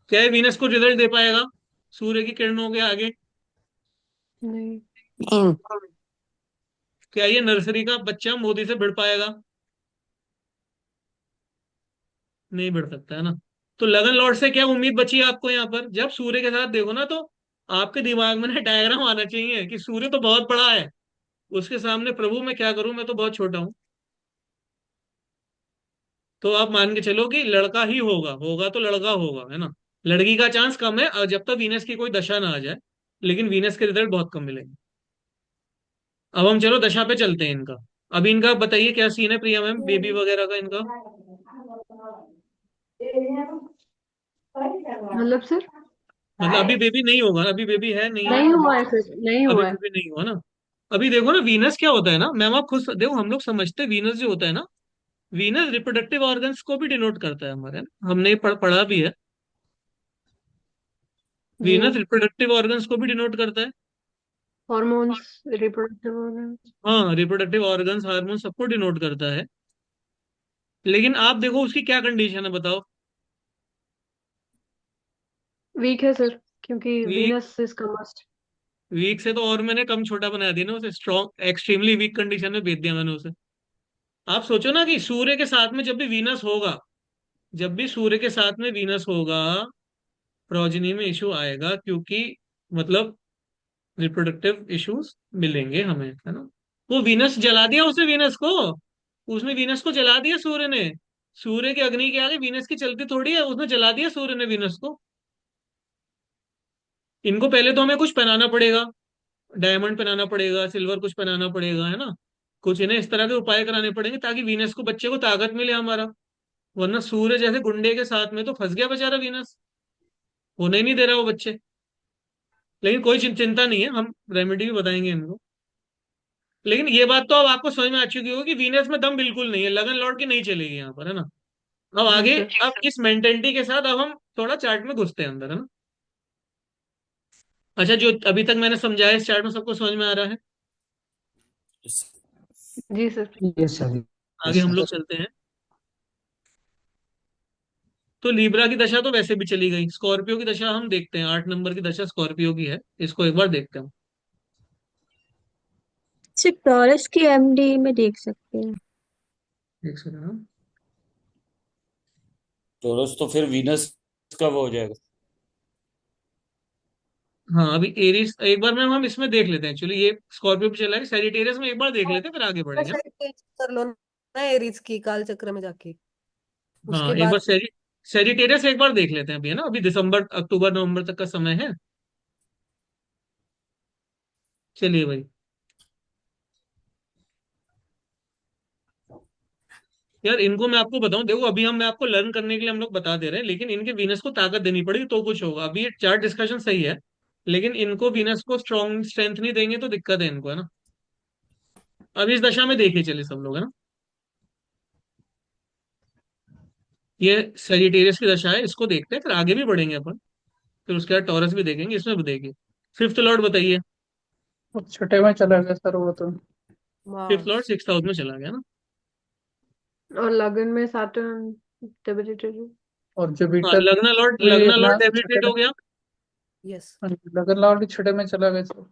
क्या है, वीनस को रिजल्ट दे पाएगा सूर्य की किरणों के आगे? नहीं। नहीं। क्या ये नर्सरी का बच्चा मोदी से भिड़ पाएगा? नहीं भिड़ सकता है ना। तो लगन लॉर्ड से क्या उम्मीद बची है आपको यहाँ पर? जब सूर्य के साथ देखो ना, तो आपके दिमाग में ना डायग्राम आना चाहिए कि सूर्य तो बहुत बड़ा है, उसके सामने प्रभु मैं क्या करूं, मैं तो बहुत छोटा हूं। तो आप मान के चलो कि लड़का ही होगा, होगा तो लड़का होगा, है ना। लड़की का चांस कम है जब तक वीनस की कोई दशा ना आ जाए, लेकिन वीनस के रिजल्ट बहुत कम मिलेंगे। अब हम चलो दशा पे चलते हैं इनका। अभी इनका बताइए क्या सीन है प्रिया मैम, बेबी वगैरह का इनका? मतलब सर, मतलब अभी बेबी नहीं होगा, अभी बेबी है नहीं है नहीं अभी? हुआ है सर, नहीं अभी हुआ है। बेबी नहीं हुआ ना। अभी देखो ना, वीनस क्या होता है ना मैम, आप खुद देखो, हम लोग समझते वीनस जो होता है ना, वीनस रिप्रोडक्टिव ऑर्गन्स को भी डिनोट करता है हमारे, ना हमने पढ़ा भी है। जी। वीनस रिप्रोडक्टिव ऑर्गन्स को भी डिनोट करता है। Hormones, reproductive organs. हाँ, रिप्रोडक्टिव ऑर्गन्स, हार्मोन सबको डिनोट करता है। लेकिन आप देखो उसकी क्या कंडीशन है बताओ। वीक है सर, क्योंकि वीक? वीनस इज का मस्ट। वीक से तो और मैंने कम छोटा बना दिया ना उसे, स्ट्रॉन्ग एक्सट्रीमली वीक कंडीशन में भेज दिया मैंने उसे। आप सोचो ना कि सूर्य के साथ में जब भी वीनस होगा, जब भी सूर्य के साथ में वीनस होगा, प्रोजनी में इशू आएगा, क्योंकि मतलब रिप्रोडक्टिव इश्यूज मिलेंगे हमें, है ना। वो वीनस जला दिया, उसे वीनस को, उसने वीनस को जला दिया सूर्य ने। सूर्य के अग्नि के आगे वीनस की चलती थोड़ी है, उसने जला दिया सूर्य ने वीनस को। इनको पहले तो हमें कुछ पहनाना पड़ेगा, डायमंड पहनाना पड़ेगा, सिल्वर कुछ पहनाना पड़ेगा, है ना। कुछ इन्हें इस तरह के उपाय कराने पड़ेंगे ताकि वीनस को, बच्चे को ताकत मिले हमारा। वरना सूर्य जैसे गुंडे के साथ में तो फंस गया बेचारा वीनस, होने ही नहीं दे रहा वो बच्चे। लेकिन कोई चिंता नहीं है, हम रेमेडी भी बताएंगे इनको। लेकिन ये बात तो अब आपको समझ में आ चुकी होगी कि वीनस में दम बिल्कुल नहीं है, लगन लौट के नहीं चलेगी यहाँ पर, है ना। अब जी आगे, सर। अब इस मेंटेलिटी के साथ अब हम थोड़ा चार्ट में घुसते हैं अंदर, है ना। अच्छा, जो अभी तक मैंने समझाया इस चार्ट में सबको समझ में आ रहा है? जी सर। Yes sir. आगे यस हम लोग सर। चलते हैं। तो लीब्रा की दशा तो वैसे भी चली गई, स्कॉर्पियो की दशा हम देखते हैं, 8 नंबर की दशा स्कॉर्पियो की है, इसको एक बार देखते हैं। सिर्फ टॉरस की एमडी में देख सकते हैं। एक सेकंड हाँ। टोरस तो फिर वीनस का वो हो जाएगा। हाँ, अभी एरीज एक बार मैम हम इसमें देख लेते हैं, एक्चुअली ये स्कॉर्पियो पे चला है, सेजिटेरियस में एक बार देख लेते हैं, फिर आगे बढ़ेंगे ना। साइड चेंज कर लो ना एरीज की काल चक्र में जाके, हाँ, उसके एक बार बाद सेजिटेरियस एक बार देख लेते हैं अभी, है ना, अभी दिसंबर अक्टूबर नवंबर तक का समय है। चलिए भाई। यार इनको मैं आपको बताऊं, देखो अभी हम, मैं आपको लर्न करने के लिए हम लोग बता दे रहे हैं, लेकिन इनके वीनस को ताकत देनी पड़ेगी तो कुछ होगा। अभी ये चार्ट डिस्कशन सही है, लेकिन इनको वीनस को स्ट्रॉन्ग स्ट्रेंथ नहीं देंगे तो दिक्कत है इनको, है ना। अब इस दशा में देखिए चलिए सब लोग, है ना। ये सेजिटेरियस की दशा है, इसको देखते हैं, फिर आगे भी बढ़ेंगे अपन। फिर उसके बाद टॉरस भी देखेंगे, इसमें भी देखिए। फिफ्थ लॉर्ड बताइए। वो छठे में चला गया सर वो तो। Fifth Lord Mars. Six house में चला गया ना। और लगन में सैटर्न डेबिलिटेड है। और हाँ, जुपिटर भी लग्न ना लॉर्ड छठे डेबिलिटेट में। हो गया। यस। हाँ जी, लगन लॉर्ड भी छठे में चला गया सर।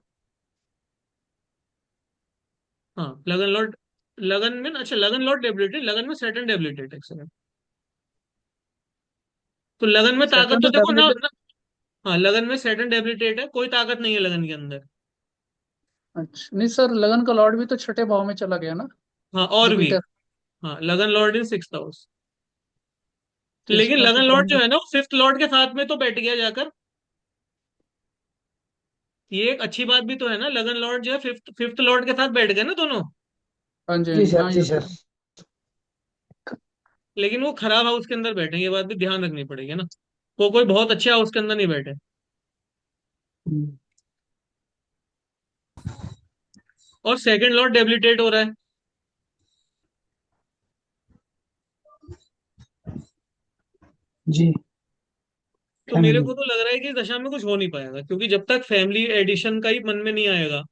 हाँ, लगन लॉर्ड, लगन में अच्छा, लगन लॉर्ड डेबिलिटेड, लगन में सैटर्न डेबिलिटेड, एक्सेलेंट। तो लगन में ताकत सेकंड तो तो देखो ना, डब्ल्यू। हाँ लगन में सैटर्न डेबिलिटेट है, कोई ताकत नहीं है लगन के अंदर। अच्छा नहीं सर, लगन का लॉर्ड भी तो छठे भाव में चला गया ना। हाँ और वीक। जुपिटर। हाँ, लगन लॉर्ड इन सिक्स हाउस। तो लेकिन इसका तो लगन लॉर्ड जो करेंगे। है ना, वो फिफ्थ लॉर्ड के साथ में तो बैठ गया जाकर। ये एक अच्छी बात भी तो है ना, लगन लॉर्ड जो है फिफ्थ फिफ्थ लॉर्ड के साथ बैठ गए ना दोनों। हाँ जी हाँ जी जी, सर, हाँ जी ये सर। तो। लेकिन वो खराब हाउस के अंदर बैठे, ये बात भी ध्यान रखनी पड़ेगी ना। वो कोई बहुत अच्छे हाउस के अंदर नहीं बैठे। हम्म। और सेकंड लॉर्ड डेबिलिटेट हो रहा है। जी। तो मेरे फैमिली। को तो लग रहा है कि इस दशा में कुछ हो नहीं पाएगा, क्योंकि जब तक फैमिली एडिशन का ही मन में नहीं आएगा।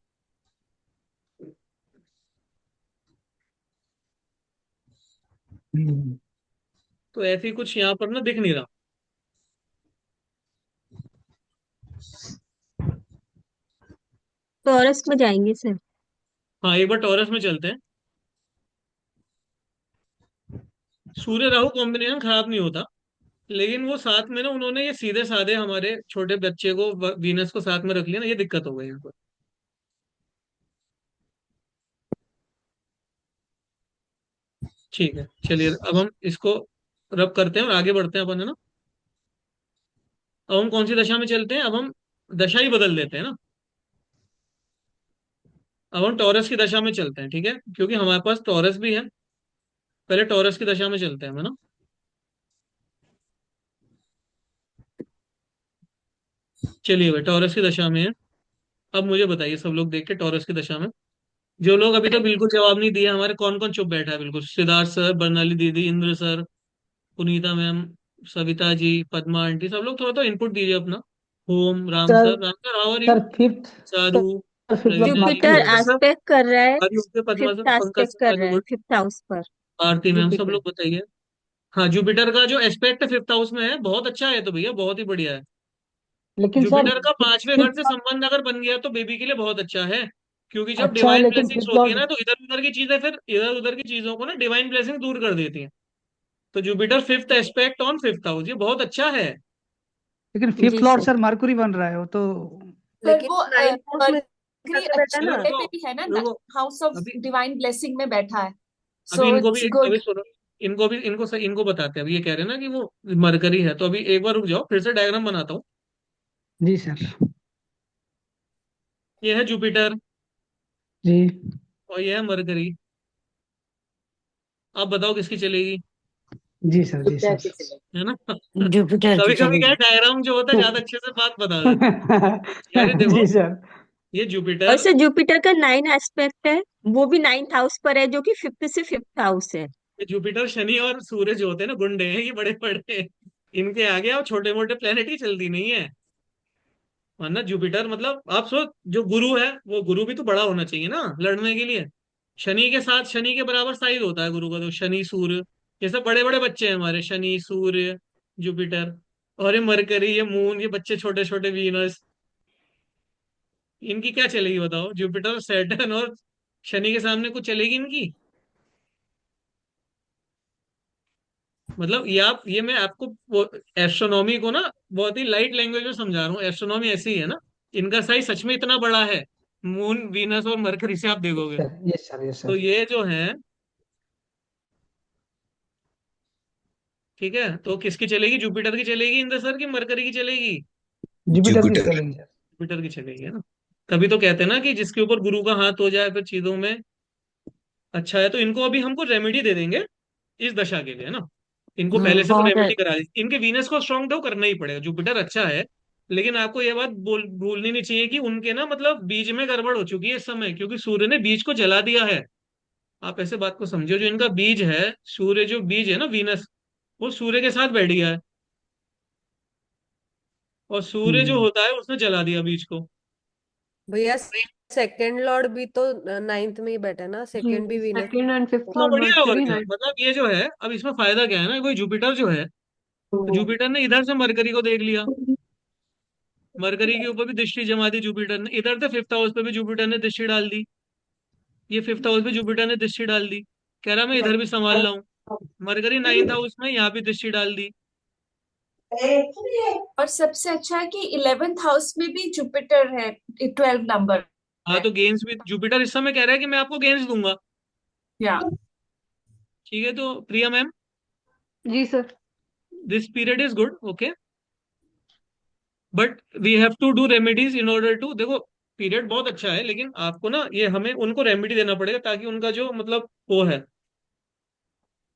हम्म। तो ऐसी कुछ यहाँ पर ना दिख नहीं रहा। टॉरस में जाएंगे सर। हाँ, एक बार टॉरस में चलते हैं। सूर्य राहु कॉम्बिनेशन खराब नहीं होता, लेकिन वो साथ में ना उन्होंने ये सीधे साधे हमारे छोटे बच्चे को वीनस को साथ में रख लिया ना, ये दिक्कत हो गई यहाँ पर। ठीक है, चलिए अब हम इसको रब करते हैं और आगे बढ़ते हैं अपन, है ना। अब हम कौन सी दशा में चलते हैं, अब हम दशा ही बदल देते हैं ना। अब हम टॉरस की दशा में चलते हैं, ठीक है, क्योंकि हमारे पास टॉरस भी है। पहले टॉरस की दशा में चलते हैं, है ना। चलिए भाई, टॉरस की दशा में है। अब मुझे बताइए सब लोग देख के, टॉरस की दशा में जो लोग अभी तक बिल्कुल जवाब नहीं दिया हमारे, कौन कौन चुप बैठा है बिल्कुल? सिद्धार्थ सर, बर्नाली दीदी, Indra sir, Punita ma'am, Savita ji, Padma aunty, सब लोग थोड़ा तो इनपुट दीजिए अपना। Home, sir Ram sir how are you? Sir fifth Charu, sir fifth of Raveena March ji, को जुपिटर है। पंकज सर, एस्पेक्ट कर रहा है, are you okay? Padma sir, fifth Pankaj aspect sir, कर आर रहा यू है गुड? फिफ्थ हाउस पर। आरती मैम, सब जुपिटर लोग बताइए। हाँ, जुपिटर का जो एस्पेक्ट फिफ्थ हाउस में है बहुत अच्छा है, तो भैया बहुत ही बढ़िया है। लेकिन सर जुपिटर का पांचवें घर से फिफ्थ संबंध अगर बन गया तो बेबी के लिए बहुत अच्छा है, क्योंकि जब अच्छा है डिवाइन लेकिन ब्लेसिंग्स फिफ्थ होती है लॉर्ड ना, तो इधर उधर की चीजें, फिर इधर उधर की चीजों को ना डिवाइन ब्लेसिंग दूर कर देती है। तो Jupiter fifth aspect on fifth house, ये बहुत अच्छा है। लेकिन फिफ्थ जी लॉर्ड सर। सर मरकुरी बन रहा है वो तो। पर लेकिन वो नाइन्थ हाउस में मरकरी जाकर बैठा अच्छे ना। पे देखो भी है ना, देखो, हाउस ऑफ अभी डिवाइन ब्लेसिंग में बैठा है, अभी सो इनको भी इट्स गुड। अभी सुनो, इनको भी इनको बताते हैं। अभी ये कह रहे हैं ना कि वो मरकरी है, तो अभी एक बार रुक जाओ, फिर से डायग्राम बनाता हूँ। जी सर। ये है जुपिटर जी और ये है मरकरी। आप बताओ किसकी चलेगी, जी सर जी जुपिटर सर। की चलेगी। है ना। जुपिटर की कभी कभी क्या है, चलेगी। डायग्राम जो होता है ज्यादा अच्छे से बात बता देता है। यार ये देखो, जी सर। ये और जुपिटर, सर जुपिटर का 9 एस्पेक्ट है, वो भी 9th हाउस पर है, जो कि फिफ्थ से फिफ्थ हाउस है। ये जुपिटर शनि और सूर्य जो होते हैं ना, गुंडे हैं ये, बड़े बड़े। इनके आगे आप छोटे मोटे प्लेनेट ही चलती नहीं है। वरना जुपिटर मतलब आप सोच, जो गुरु है वो गुरु भी तो बड़ा होना चाहिए ना लड़ने के लिए। शनि के साथ, शनि के बराबर साइज होता है गुरु का, तो शनि सूर्य, ये सब बड़े बड़े बच्चे हैं हमारे, शनि सूर्य जुपिटर। और ये मरकरी, ये मून, ये बच्चे छोटे छोटे वीनस। इनकी क्या चलेगी बताओ, जुपिटर सैटर्न और शनि के सामने कुछ चलेगी इनकी? मतलब ये मैं आपको वो एस्ट्रोनॉमी को ना बहुत ही लाइट लैंग्वेज में समझा रहा हूँ। एस्ट्रोनॉमी ऐसी है ना, इनका साइज सच में इतना बड़ा है, मून, वीनस और मरकरी से आप यस देखोगे। सर यस सर यस तो सर। ये जो है, ठीक है, तो किसकी चलेगी, जुपिटर की चलेगी इंद्र सर की, मरकरी की चलेगी? जुपिटर की जुपिटर। चलेगी सर। जुपिटर की चलेगी, है ना। तभी तो कहते हैं ना कि जिसके ऊपर गुरु का हाथ हो जाए फिर चीजों में अच्छा है। तो इनको अभी हमको रेमेडी दे देंगे इस दशा के लिए, है ना। इनको पहले से वो बहुत है। रेमेडी करा दी, इनके वीनस को स्ट्रांग तो करना ही पड़ेगा। जुपिटर अच्छा है, लेकिन आपको ये बात भूलनी नहीं चाहिए कि उनके ना मतलब बीज में गड़बड़ हो चुकी है इस समय, क्योंकि सूर्य ने बीज को जला दिया है। आप ऐसे बात को समझो, जो इनका बीज है, सूर्य जो बीज है ना वीनस, वो सूर्य के साथ बैठ गया है, और सूर्य जो हम्म। होता है उसने जला दिया बीज को। भैया सेकंड लॉर्ड भी तो नाइन्थ में ही बैठा है ना, जी, सेकंड भी वीनस। सेकंड एंड फिफ्थ हाँ लॉर्ड बढ़िया, और मर्क्यूरी क्या, 9। मतलब ये जो है, अब इसमें फायदा क्या है ना, कोई जुपिटर जो है, जुपिटर ने इधर से मरकरी को देख लिया, मरकरी के ऊपर भी दृष्टि जमा दी जुपिटर ने, इधर से फिफ्थ हाउस पे भी जुपिटर ने दृष्टि डाल दी, ये फिफ्थ हाउस पे जुपिटर ने दृष्टि डाल दी, कह रहा मैं इधर भी संभाल रहा हूँ। मरकरी नाइन्थ हाउस में यहाँ भी दृष्टि डाल दी। और सबसे अच्छा है कि 11th हाउस में भी जुपिटर है, 12 नंबर हाँ, है। तो गेंस भी जुपिटर इस समय कह रहा है कि मैं आपको गेंस दूंगा। या ठीक है, तो Priya ma'am, ji sir. This period is good, okay, but we have to do remedies in order to, देखो पीरियड बहुत अच्छा है, लेकिन आपको ना ये हमें उनको रेमेडी देना पड़ेगा, ताकि उनका जो मतलब वो है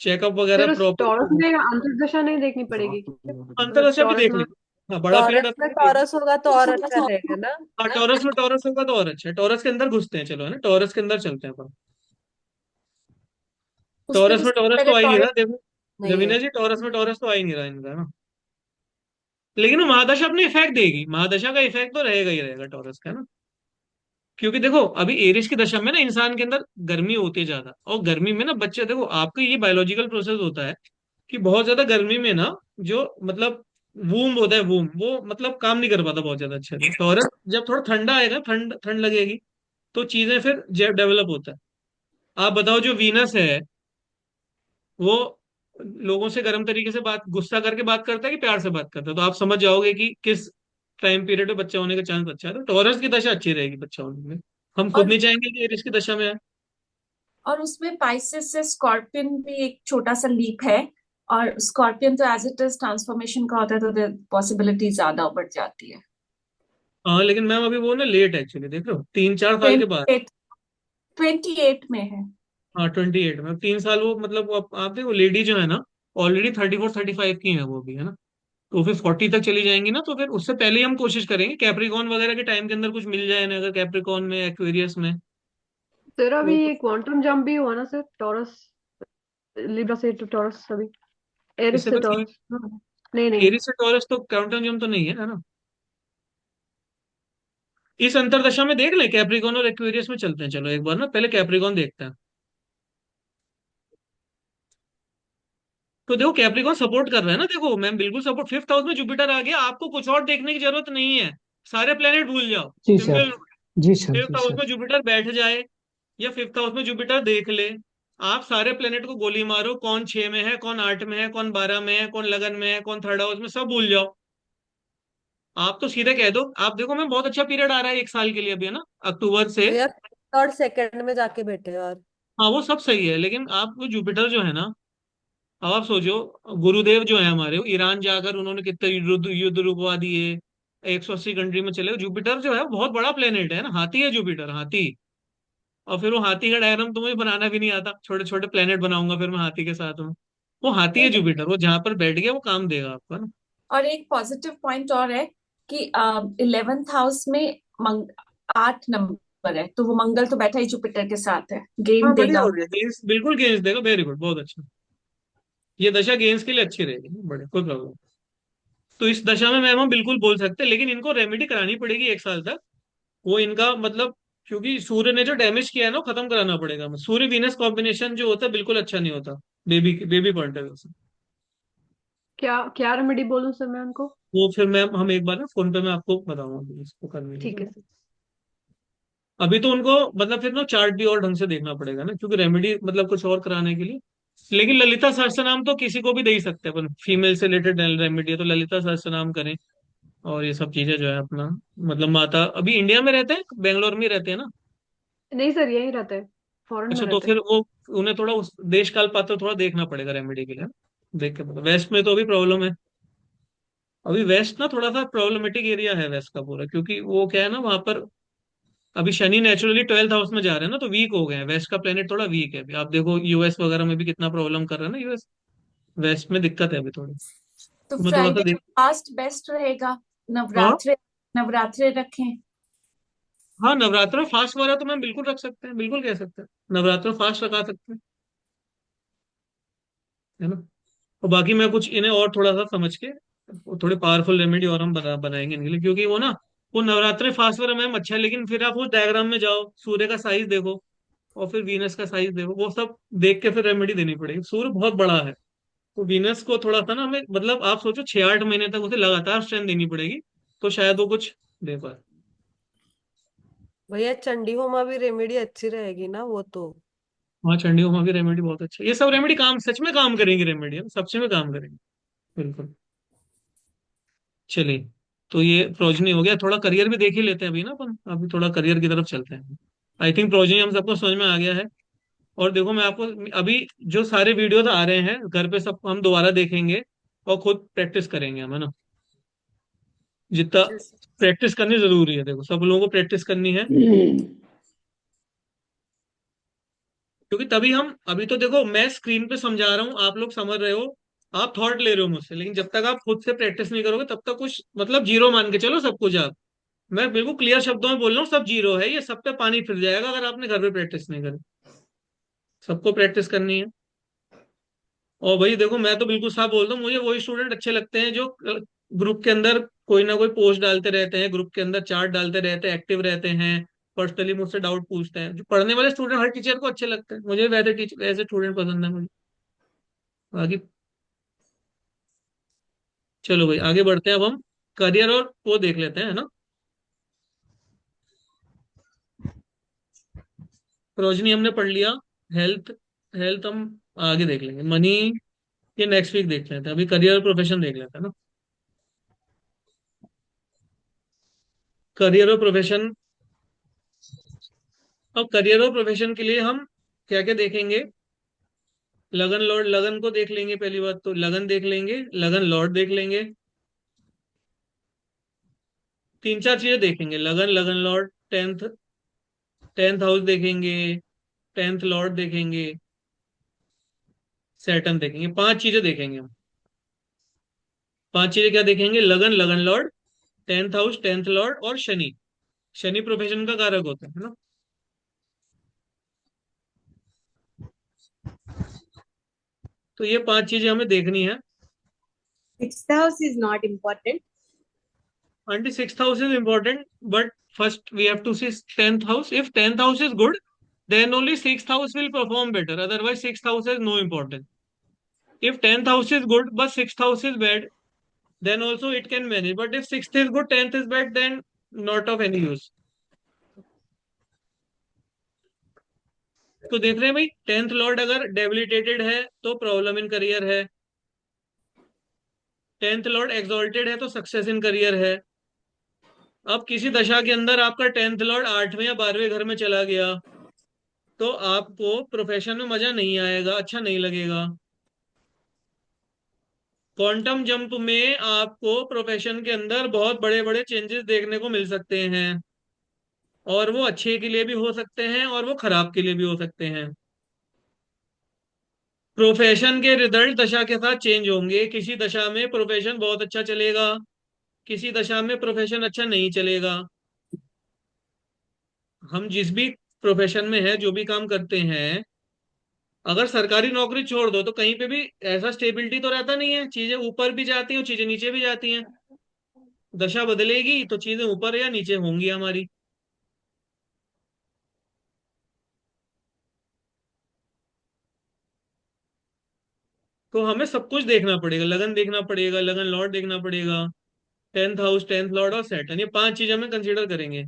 चेकअप वगैरह फिर उस प्रॉपर। टॉरस में अंतर्दशा नहीं देखनी पड़ेगी क्या? मतलब अंतरदशा भी टॉरस देख में। लेंगे। हाँ, बड़ा पीरियड टॉरस में अपने देख। टॉरस होगा तो और अच्छा रहेगा ना। हाँ, टॉरस में टॉरस होगा तो और अच्छा है। टॉरस के अंदर घुसते हैं, चलो, है ना, टॉरस के अंदर चलते हैं अपन। उसमें टॉरस तो में सबसे टॉरस पहले तो आ ही नहीं टॉरस रहा, देखो नहीं रवीना है। जी, टॉरस में टॉरस तो आ ही नहीं रहा इनका ना। लेकिन वो महादशा अपने इफेक्ट देगी, महादशा का इफेक्ट तो रहेगा ही रहेगा टॉरस का, ना। क्योंकि देखो अभी एरिस की दशा में ना इंसान के अंदर गर्मी होती है ज्यादा, और गर्मी में ना बच्चे, देखो आपका ये बायोलॉजिकल प्रोसेस होता है कि बहुत ज्यादा गर्मी में ना जो मतलब वूम होता है वूम, वो मतलब काम नहीं कर पाता बहुत ज्यादा अच्छे से। टॉरस जब थोड़ा ठंडा आएगा, ठंड ठंड लगेगी, तो चीजें फिर डेवलप होता है। आप बताओ जो वीनस है, वो लोगों से गर्म तरीके से बात, गुस्सा करके बात करता है कि प्यार से बात करता है, तो आप समझ जाओगे कि किस टाइम पीरियड में बच्चा होने का चांस अच्छा है। तो टॉरस की दशा अच्छी रहेगी बच्चा होने में। हम खुद और नहीं चाहेंगे कि एरिस की दशा में आए। और उसमें पाइसेस से स्कॉर्पियन भी एक छोटा सा लीप है, और स्कॉर्पियन तो एज इट इज ट्रांसफॉर्मेशन का होता है, तो पॉसिबिलिटी ज्यादा बढ़ जाती है। हाँ लेकिन मैम अभी वो ना लेट एक्चुअली, देख रहे हो, 3-4 साल के बाद। 28, 28 में है। हाँ 28 में, 3 साल वो मतलब वो आप देखो, लेडी जो है ना, ऑलरेडी 34-35 की है वो भी, है ना। तो फिर 40 तक चली जाएंगी ना, तो फिर उससे पहले ही हम कोशिश करेंगे कैप्रिकॉन वगैरह के टाइम के अंदर कुछ मिल जाए ना, अगर कैप्रिकॉन में, एक्वेरियस में। सर अभी तो ये क्वांटम जंप भी हुआ ना सर, टॉरस, लिब्रा से तो टॉरस, अभी एरिस इससे से बस टॉरस। नहीं नहीं। एरी से टॉरस तो काउंटन जम तो नहीं है, है ना। इस अंतरदशा में देख ले, कैप्रिकॉन और एक्वेरियस में चलते हैं, चलो एक बार ना पहले कैप्रिकॉन देखते हैं। तो देखो कैप्रिकॉन सपोर्ट कर रहा है ना, देखो मैम बिल्कुल सपोर्ट, 5th हाउस में जुपिटर आ गया, आपको कुछ और देखने की जरूरत नहीं है, सारे प्लेनेट भूल जाओ। जी सर। सिंपल। जी सर। फिफ्थ जी हाउस सर। में जुपिटर बैठ जाए, या 5th हाउस में जुपिटर देख ले, आप सारे प्लेनेट को गोली मारो, कौन 6 में है, कौन 8 में है, कौन 12 में है, कौन लगन में है, कौन 3rd हाउस में, सब भूल जाओ। आप तो सीधे कह दो, आप देखो मैम बहुत अच्छा पीरियड आ रहा है 1 साल के लिए अभी, है ना, अक्टूबर से। भैया थर्ड सेकंड में जाके बैठे और हाँ वो सब सही है, लेकिन आपको जुपिटर जो है ना, अब आप सोचो, गुरुदेव जो है हमारे, वो ईरान जाकर उन्होंने कितने युद्ध युद्ध रुकवा दिए, 180 कंट्री में चले। जुपिटर जो है वो बहुत बड़ा प्लेनेट है ना, हाथी है जुपिटर, हाथी। और फिर वो हाथी का डायग्राम तो मुझे बनाना भी नहीं आता, छोटे छोटे प्लेनेट बनाऊंगा फिर मैं हाथी के साथ में। वो हाथी है नहीं, जुपिटर, वो जहां पर बैठ गया वो काम देगा आपको, है ना। और एक पॉजिटिव पॉइंट और है कि 11th हाउस में 8 नंबर है, तो वो मंगल तो बैठा ही जुपिटर के साथ है, गेम हाँ बढ़िया देगा। हो गया, गेम्स बिल्कुल गेम्स देगा, वेरी गुड, बहुत अच्छा। ये दशा गेम्स के लिए अच्छी रहेगी, बढ़िया, कोई प्रॉब्लम। तो इस दशा में मैम हम बिल्कुल बोल सकते हैं, लेकिन इनको रेमेडी करानी पड़ेगी 1 साल तक। वो इनका मतलब, क्योंकि सूर्य ने जो डैमेज किया है ना, वो खत्म कराना पड़ेगा। सूर्य वीनस कॉम्बिनेशन जो होता है बिल्कुल अच्छा नहीं होता, बेबी पॉइंट ऑफ व्यू से। क्या क्या रेमेडी बोलूं सर मैं उनको? वो फिर मैम हम एक बार ना फोन पे मैं आपको बताऊंगा इसको करने के ठीक है लिए। सर। अभी तो उनको मतलब फिर ना चार्ट भी और ढंग से देखना पड़ेगा ना, क्योंकि रेमेडी मतलब कुछ और कराने के लिए। लेकिन ललिता सहस्त्रनाम तो किसी को भी दे ही सकते हैं अपन, फीमेल से रिलेटेड रेमेडी है तो ललिता सहस्त्रनाम करें। और ये सब चीजें जो है अपना, मतलब माता अभी इंडिया में रहते हैं, बेंगलोर में ही रहते हैं ना। नहीं सर, यही रहते हैं, फॉरेन में अच्छा, तो रहते फिर हैं। वो उन्हें थोड़ा उस देश काल पात्र थोड़ा देखना पड़ेगा रेमेडी के लिए, देख के पता। वेस्ट में तो अभी प्रॉब्लम है, अभी वेस्ट ना थोड़ा सा प्रॉब्लमेटिक एरिया है वेस्ट का पूरा, क्योंकि वो क्या है ना वहां पर, अभी शनि नेचुरली 12th हाउस में जा रहे हैं ना, तो वीक हो गए हैं, वेस्ट का प्लेनेट थोड़ा वीक है अभी। आप देखो यूएस वगैरह में भी कितना प्रॉब्लम कर रहा है ना यूएस, वेस्ट में दिक्कत है अभी थोड़ी। तो तो मैं थोड़ा सा फ्राइडे देख। फास्ट बेस्ट रहेगा। हाँ। नवरात्रे नवरात्रे रखें। हाँ नवरात्र में फास्ट वगैरह तो मैम बिल्कुल रख सकते हैं, बिल्कुल कह सकते हैं, नवरात्र में फास्ट रखा सकते हैं, है ना। और बाकी मैं कुछ इन्हें और थोड़ा सा समझ के, वो थोड़ी पावरफुल रेमेडी और हम बनाएंगे इनके लिए, क्योंकि वो ना, वो नवरात्रि फास्ट वगैरह मैम अच्छा है, लेकिन फिर आप उस डायग्राम में जाओ, सूर्य का साइज देखो, और फिर वीनस का साइज देखो, वो सब देख के फिर रेमेडी देनी पड़ेगी। सूर्य बहुत बड़ा है, तो वीनस को थोड़ा सा ना हमें, मतलब आप सोचो 6-8 महीने तक उसे लगातार स्ट्रेंथ देनी पड़ेगी, तो शायद वो कुछ दे पाए। भैया चंडी होमा भी रेमेडी अच्छी रहेगी ना वो तो। वहाँ चंडी होमा की रेमेडी बहुत अच्छी है, ये सब रेमेडी काम सच में काम करेंगी, रेमेडी हम सच में काम करेंगे, बिल्कुल। चलिए, तो ये प्रोजनी हो गया, थोड़ा करियर भी देख ही लेते हैं अभी ना अपन, अभी थोड़ा करियर की तरफ चलते हैं। आई थिंक प्रोजनी हम सबको समझ में आ गया है। और देखो मैं आपको अभी जो सारे वीडियोस आ रहे हैं घर पे, सब हम दोबारा देखेंगे और खुद प्रैक्टिस करेंगे हम, है ना। जितना प्रैक्टिस करनी जरूरी है, देखो सब लोगों को प्रैक्टिस करनी है, क्योंकि तभी हम, अभी तो देखो मैं स्क्रीन पे समझा रहा हूँ, आप लोग समझ रहे हो, आप थॉट ले रहे हो मुझसे, लेकिन जब तक आप खुद से प्रैक्टिस नहीं करोगे तब तक कुछ मतलब जीरो मान के चलो सब कुछ आप। मैं बिल्कुल क्लियर शब्दों में बोल रहा हूँ, सब जीरो है, ये सब पे पानी फिर जाएगा अगर आपने घर पे प्रैक्टिस नहीं करी। सबको प्रैक्टिस करनी है। और भाई देखो मैं तो बिल्कुल साफ बोलता हूँ, मुझे वही स्टूडेंट अच्छे लगते हैं जो ग्रुप के अंदर कोई ना कोई पोस्ट डालते रहते हैं, ग्रुप के अंदर चार्ट डालते रहते हैं, एक्टिव रहते हैं, पर्सनली मुझसे डाउट पूछते हैं। जो पढ़ने वाले स्टूडेंट हर टीचर को अच्छे लगते हैं, मुझे वैसे टीचर, वैसे स्टूडेंट पसंद है मुझे। बाकी चलो भाई आगे बढ़ते हैं। अब हम करियर और वो देख लेते हैं, है ना। प्रोजनी हमने पढ़ लिया। हेल्थ, हेल्थ हम आगे देख लेंगे। मनी ये नेक्स्ट वीक देख लेते हैं, अभी करियर और प्रोफेशन देख लेते हैं ना। करियर और प्रोफेशन, अब करियर और प्रोफेशन के लिए हम क्या क्या देखेंगे। लगन लॉर्ड, लगन को देख लेंगे। पहली बात तो लगन देख लेंगे, लगन लॉर्ड देख लेंगे। तीन चार चीजें देखेंगे। लगन, लगन लॉर्ड, टेंथ, टेंथ हाउस देखेंगे, टेंथ लॉर्ड देखेंगे, सैटर्न देखेंगे। पांच चीजें देखेंगे हम। पांच चीजें क्या देखेंगे? लगन, लगन Lord, tenth house, tenth lord और शनि। शनि प्रोफेशन का कारक होता है ना। तो ये पांच चीजें हमें देखनी है। Sixth house is not important. Aunty, sixth house is important, but first we have to see tenth house. If tenth house is good, then only sixth house will perform better. Otherwise, sixth house has no importance. If tenth house is good but sixth house is bad, then also it can manage. But if sixth is good, tenth is bad, then not of any use. तो देख रहे हैं भाई, टेंथ लॉर्ड अगर डेबिलिटेटेड है तो प्रॉब्लम इन करियर है। टेंथ लॉर्ड एक्सॉल्टेड है तो सक्सेस इन करियर है। अब किसी दशा के अंदर आपका टेंथ लॉर्ड 8वें या 12वें घर में चला गया तो आपको प्रोफेशन में मजा नहीं आएगा, अच्छा नहीं लगेगा। क्वांटम जंप में आपको प्रोफेशन के अंदर बहुत बड़े बड़े चेंजेस देखने को मिल सकते हैं, और वो अच्छे के लिए भी हो सकते हैं और वो खराब के लिए भी हो सकते हैं। प्रोफेशन के रिजल्ट दशा के साथ चेंज होंगे। किसी दशा में प्रोफेशन बहुत अच्छा चलेगा, किसी दशा में प्रोफेशन अच्छा नहीं चलेगा। हम जिस भी प्रोफेशन में है, जो भी काम करते हैं, अगर सरकारी नौकरी छोड़ दो तो कहीं पे भी ऐसा स्टेबिलिटी तो रहता नहीं है। चीजें ऊपर भी जाती हैं और चीजें नीचे भी जाती हैं। दशा बदलेगी तो चीजें ऊपर या नीचे होंगी हमारी। तो हमें सब कुछ देखना पड़ेगा। लगन देखना पड़ेगा, लगन लॉर्ड देखना पड़ेगा, टेंथ हाउस, टेंथ लॉर्ड और सैटर्न, ये पांच चीजें हमें कंसीडर करेंगे।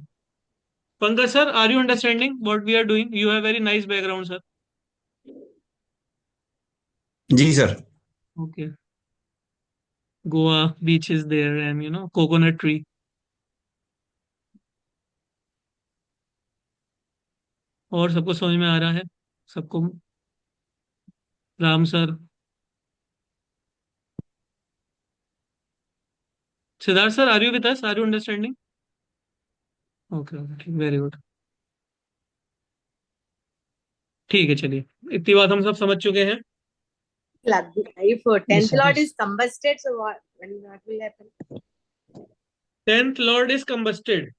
Pankaj sir, are you understanding what we are doing? You have very nice background sir. जी sir. Okay. Goa beach is there and coconut tree. और सबको समझ में आ रहा है? सबको? Ram sir, Siddharth sir, are you with us? Are you understanding? Okay okay, ठीक, वेरी गुड। ठीक है, चलिए, इतनी बात हम सब समझ चुके हैं। If Yes, 10th sir. lord Yes. is combusted, so what will happen? Tenth lord is combusted.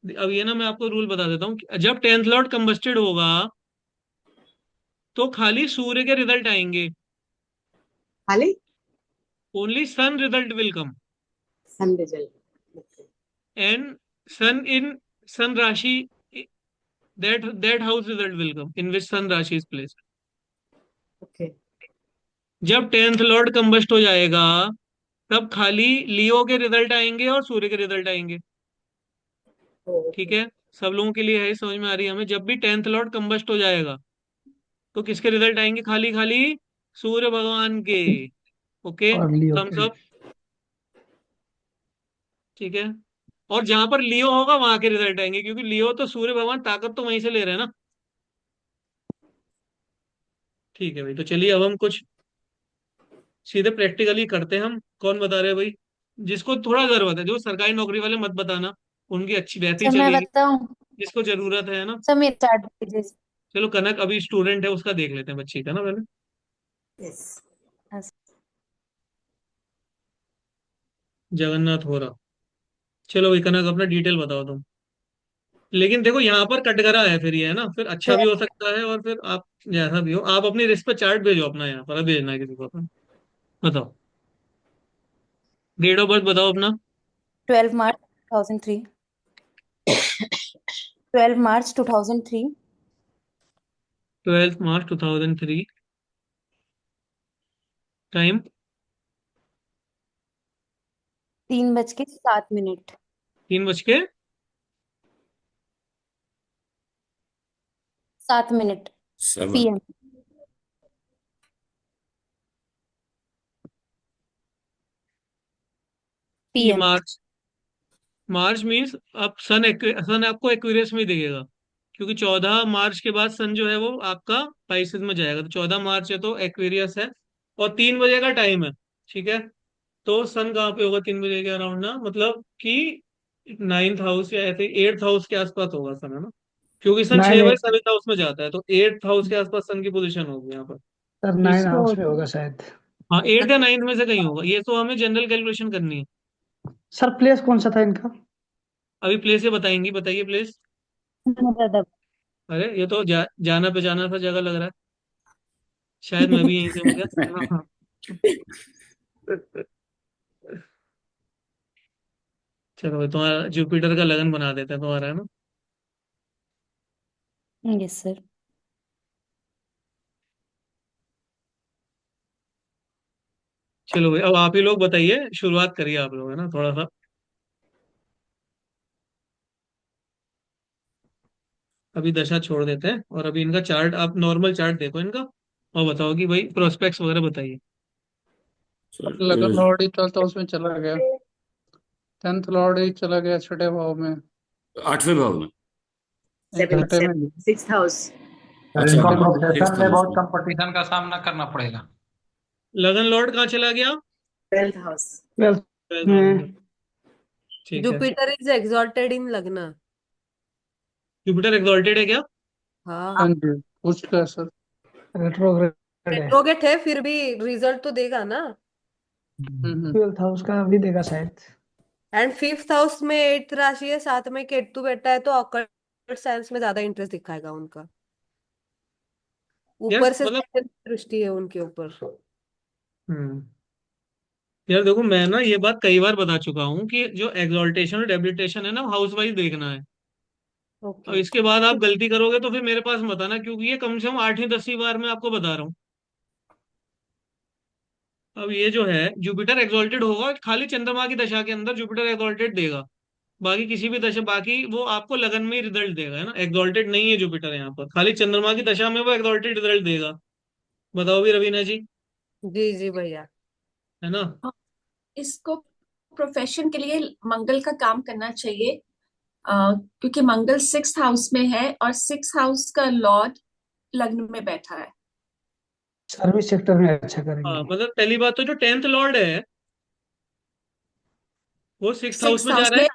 अब ये ना मैं आपको रूल बता देता हूँ। जब टेंथ लॉर्ड कंबस्टेड होगा तो खाली सूर्य के रिजल्ट आएंगे। खाली only sun result will come. sun result. Okay. And sun in sun rashi, that house result will come in which sun rashi is placed. Okay. जब टेंथ लॉर्ड कंबस्ट हो जाएगा तब खाली लियो के रिजल्ट आएंगे और सूर्य के रिजल्ट आएंगे। Oh, ठीक okay. है, सब लोगों के लिए है, समझ में आ रही है हमें? जब भी टेंथ लॉर्ड कंबस्ट हो जाएगा तो किसके रिजल्ट आएंगे? खाली खाली सूर्य भगवान के। ओके, और लियो थम्स के। अप। ठीक है। और जहां पर लियो होगा वहां के रिजल्ट आएंगे, क्योंकि लियो तो सूर्य भगवान ताकत तो वहीं से ले रहे हैं ना। ठीक है भाई, तो चलिए अब हम कुछ सीधे प्रैक्टिकली करते हैं। हम कौन बता रहे हैं भाई? जिसको थोड़ा जरूरत है, जो सरकारी नौकरी वाले मत बताना, उनकी अच्छी वैसे ही सर मैं चलेगी। बताऊं? जिसको जरूरत है ना। सर मेरे चार्ट भेजिए। चलो, कनक अभी स्टूडेंट है, उसका देख लेते हैं, बच्ची का ना पहले। Yes. जगन्नाथ हो रहा। चलो भाई कनक, अपना डिटेल बताओ तुम। लेकिन देखो यहाँ पर कटघरा है, फिर ये है ना, फिर अच्छा भी हो सकता है और फिर आप जैसा भी हो, आप अपनी रिस्क पे चार्ट भेजो अपना, यहाँ पर अब भेजना है किसी को अपना। बताओ, डेट ऑफ बर्थ बताओ अपना। 12 मार्च 2003। 12 मार्च 2003। 12 मार्च 2003। टाइम 3:07 3:07 7 PM ये PM मार्च मार्च मीन्स अब सन आपको एक्वेरियस में दिखेगा, क्योंकि 14 मार्च के बाद सन जो है वो आपका पाइसेस में जाएगा। तो 14 मार्च है तो एक्वेरियस है, और 3 बजे का टाइम है। ठीक है, तो सन कहाँ पे होगा 3 बजे के अराउंड ना, मतलब कि 9th हाउस या ऐसे 8th हाउस के आसपास होगा सन, है ना, क्योंकि सन नाइन 6 बार एट 7th हाउस में जाता है, तो 8th हाउस के आसपास सन की पोजीशन होगी यहाँ पर। सर तो 9 हाउस इसको में होगा शायद। हाँ 8th या 9th में से कहीं होगा, ये तो हमें जनरल कैलकुलेशन करनी है। सर प्लेस कौन सा था इनका? अभी प्लेस से बताएंगी, बताइए प्लेस। अरे ये तो जाना पहचाना सा जगह लग रहा है, शायद मैं भी यहीं से हूँ क्या। हाँ। चलो भाई, तुम्हारा जुपिटर का लगन बना देते हैं तुम्हारा, है ना। Yes, sir. चलो भाई, अब आप ही लोग बताइए, शुरुआत करिए आप लोग, है ना, थोड़ा सा। अभी दशा छोड़ देते हैं, और अभी इनका चार्ट, आप नॉर्मल चार्ट देखो इनका, और बताओ कि भाई प्रोस्पेक्ट्स वगैरह बताइए। लगन लॉर्ड ही 12th हाउस में चला गया, 10th लॉर्ड ही चला गया छठे भाव में, 8वें भाव में। नहीं, छठे में नहीं। 6th house. अच्छा छठे हाँ, में sixth नहीं। house में। कंपटीशन का सामना करना पड़ेगा। लगन लॉर्ड कहाँ चला गया? 12th house. 12th 12th house में। में। ठीक है, जुपिटर इज एक्सॉल्टेड इन लग्न। जुपिटर एक्सॉल्टेड है क्या? हाँ, हाँ जी, कुछ का सर। रेट्रोग्रेड है। रेट्रोगेट है फिर भी रिजल्ट तो देगा ना। 12th हाउस का भी देगा शायद। एंड 5th हाउस में 8th राशि है, साथ में केतु बैठा है, तो ऑकल्ट साइंस में ज्यादा इंटरेस्ट दिखाएगा उनका। यार ऊपर से मतलब, second दृष्टि है उनके ऊपर। हम्म यार देखो, मैं ना ये बात कई बार बता चुका हूँ कि जो एक्सॉल्टेशन और डेबिलिटेशन है ना, हाउस वाइज देखना है। अब ओके। इसके बाद आप गलती करोगे तो फिर मेरे पास मत आना, क्योंकि ये कम से कम 8वीं 10वीं बार मैं आपको बता रहा हूँ। अब ये जो है जुपिटर एक्सॉल्टेड होगा खाली चंद्रमा की दशा के अंदर, जुपिटर एक्सॉल्टेड देगा। बाकी किसी भी दशा, बाकी वो आपको लगन में ही रिजल्ट देगा, है ना। एक्सॉल्टेड नहीं है जुपिटर यहाँ पर, खाली चंद्रमा की दशा में वो एक्सॉल्टेड रिजल्ट देगा। बताओ भी रवीना जी, जी जी भैया। है ना। हाँ, इसको प्रोफेशन के लिए मंगल का काम करना चाहिए, क्योंकि मंगल 6th हाउस में है और 6th हाउस का लॉर्ड लग्न में बैठा है। सर्विस सेक्टर में अच्छा हाँ करेंगे। मतलब पहली बात तो जो 10th लॉर्ड है वो 6th हाउस सिक्स में जा हाउस रहा में है।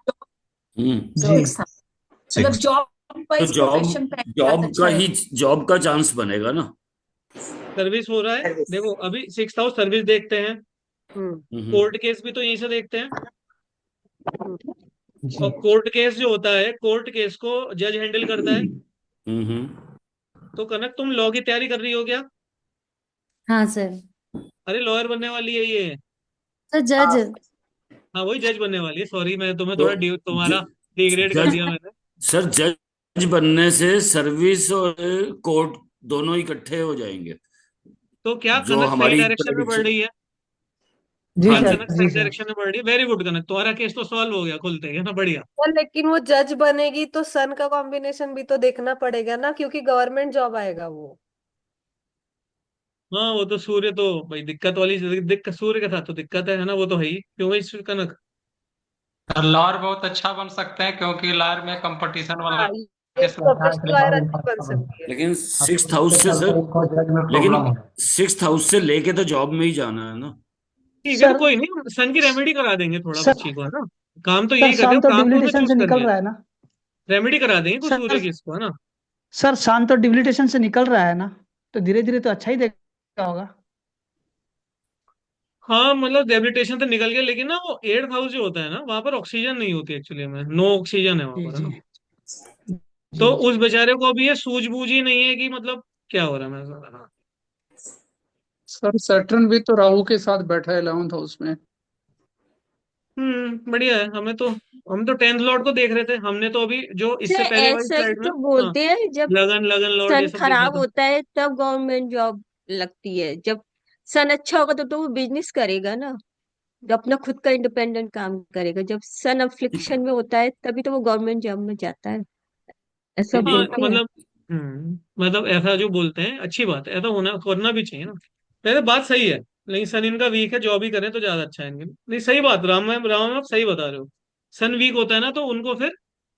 जी। सिक्स मतलब जॉब तो वाइज प्रोफेशन पे अच्छा है। जॉब का चांस बनेगा ना। सर्विस हो रहा है। Service. देखो अभी 6th हाउस सर्विस देखते हैं, हम्म कोर्ट केस भी तो यहीं से देखते हैं। हम्म। जी। और कोर्ट केस जो होता है, कोर्ट केस को जज हैंडल करता है। हम्म। तो कनक, तुम लॉ की तैयारी कर रही हो क्या? हाँ सर। अरे लॉयर बनने वाली है ये। सर जज। हाँ वही जज बनने वाली है, सॉरी मैं तुम्हें तो थोड़ा तुम्हारा डिग्रेड कर जज दिया मैंने। सर, जज बनने से सर्विस और कोर्ट दोनों इकट्ठे हो जाएंगे। तो क्या जो कनक सही हमारी डायरेक्शन में बढ़ प्रेडिक्शन। रही है? जी हाँ हाँ जी। सर, कनक जी सही सर। डायरेक्शन में बढ़ रही है, वेरी गुड कनक, तुम्हारा केस तो सॉल्व हो गया खुलते ही, है ना, बढ़िया। पर लेकिन वो जज बनेगी तो सन का कॉम्बिनेशन भी तो देखना पड़ेगा ना, क्योंकि गवर्नमेंट जॉब आएगा वो। हाँ वो तो सूर्य तो भाई दिक्कत वाली दिक्कत, सूर्य के साथ तो दिक्कत है ना, वो तो है ही, क्यों भाई कनक। लॉयर बहुत अच्छा बन सकते हैं, क्योंकि लॉयर में कंपटीशन वाला हाँ, ये केस रहता है, प्रोफेशनल लॉयर अच्छी बन सकती है। लेकिन सिक्स हाउस से सर, लेकिन सिक्स हाउस से लेके तो जॉब में ही जाना है ना। ठीक है तो सर कोई नहीं, सन की रेमेडी करा देंगे थोड़ा सर बच्ची को, है ना। काम तो सर यही करते शांत हो, तो काम को उसने डिबिलिटेशन चूज से कर निकल लिया। रहा है ना। रेमेडी करा देंगे कुछ सूर्य सर की इसको, है ना। सर शांत तो डिबिलिटेशन से निकल रहा है ना, तो धीरे धीरे तो अच्छा ही देगा होगा। हाँ मतलब डेबिलिटेशन तो निकल गया, लेकिन ना वो 8th हाउस जो होता है ना, वहां पर ऑक्सीजन नहीं होती एक्चुअली में, नो ऑक्सीजन है वहां जी पर, है जी ना। तो जी जी। उस बेचारे को अभी ये सूझबूझ ही नहीं है कि मतलब क्या हो रहा है, मैं समझ रहा हूँ। सर सैटर्न भी तो राहु के साथ बैठा है 11th हाउस में। बढ़िया है। हम तो 10th लॉर्ड को देख रहे थे, हमने तो अभी जो से इससे पहले वाली ऐसा ही स्लाइड में। तो हाँ, बोलते हैं, जब लगन लगन लॉर्ड ये सन सब देखा खराब था। होता है तब गवर्नमेंट जॉब लगती है, जब सन अच्छा होगा तो वो बिजनेस करेगा ना। जो अपना खुद का इंडिपेंडेंट काम करेगा। जब सन अफ्लिक्शन में होता है तभी तो वो गवर्नमेंट जॉब में जाता है, ऐसा नहीं, हाँ बोलते हैं। मतलब मतलब ऐसा जो बोलते हैं अच्छी बात है, ऐसा होना करना भी चाहिए ना। पहले बात सही है, लेकिन सन इनका वीक है, जॉब ही करें तो ज्यादा अच्छा है इनके लिए। नहीं सही बात, राम आप सही बता रहे हो। सन वीक होता है ना तो उनको फिर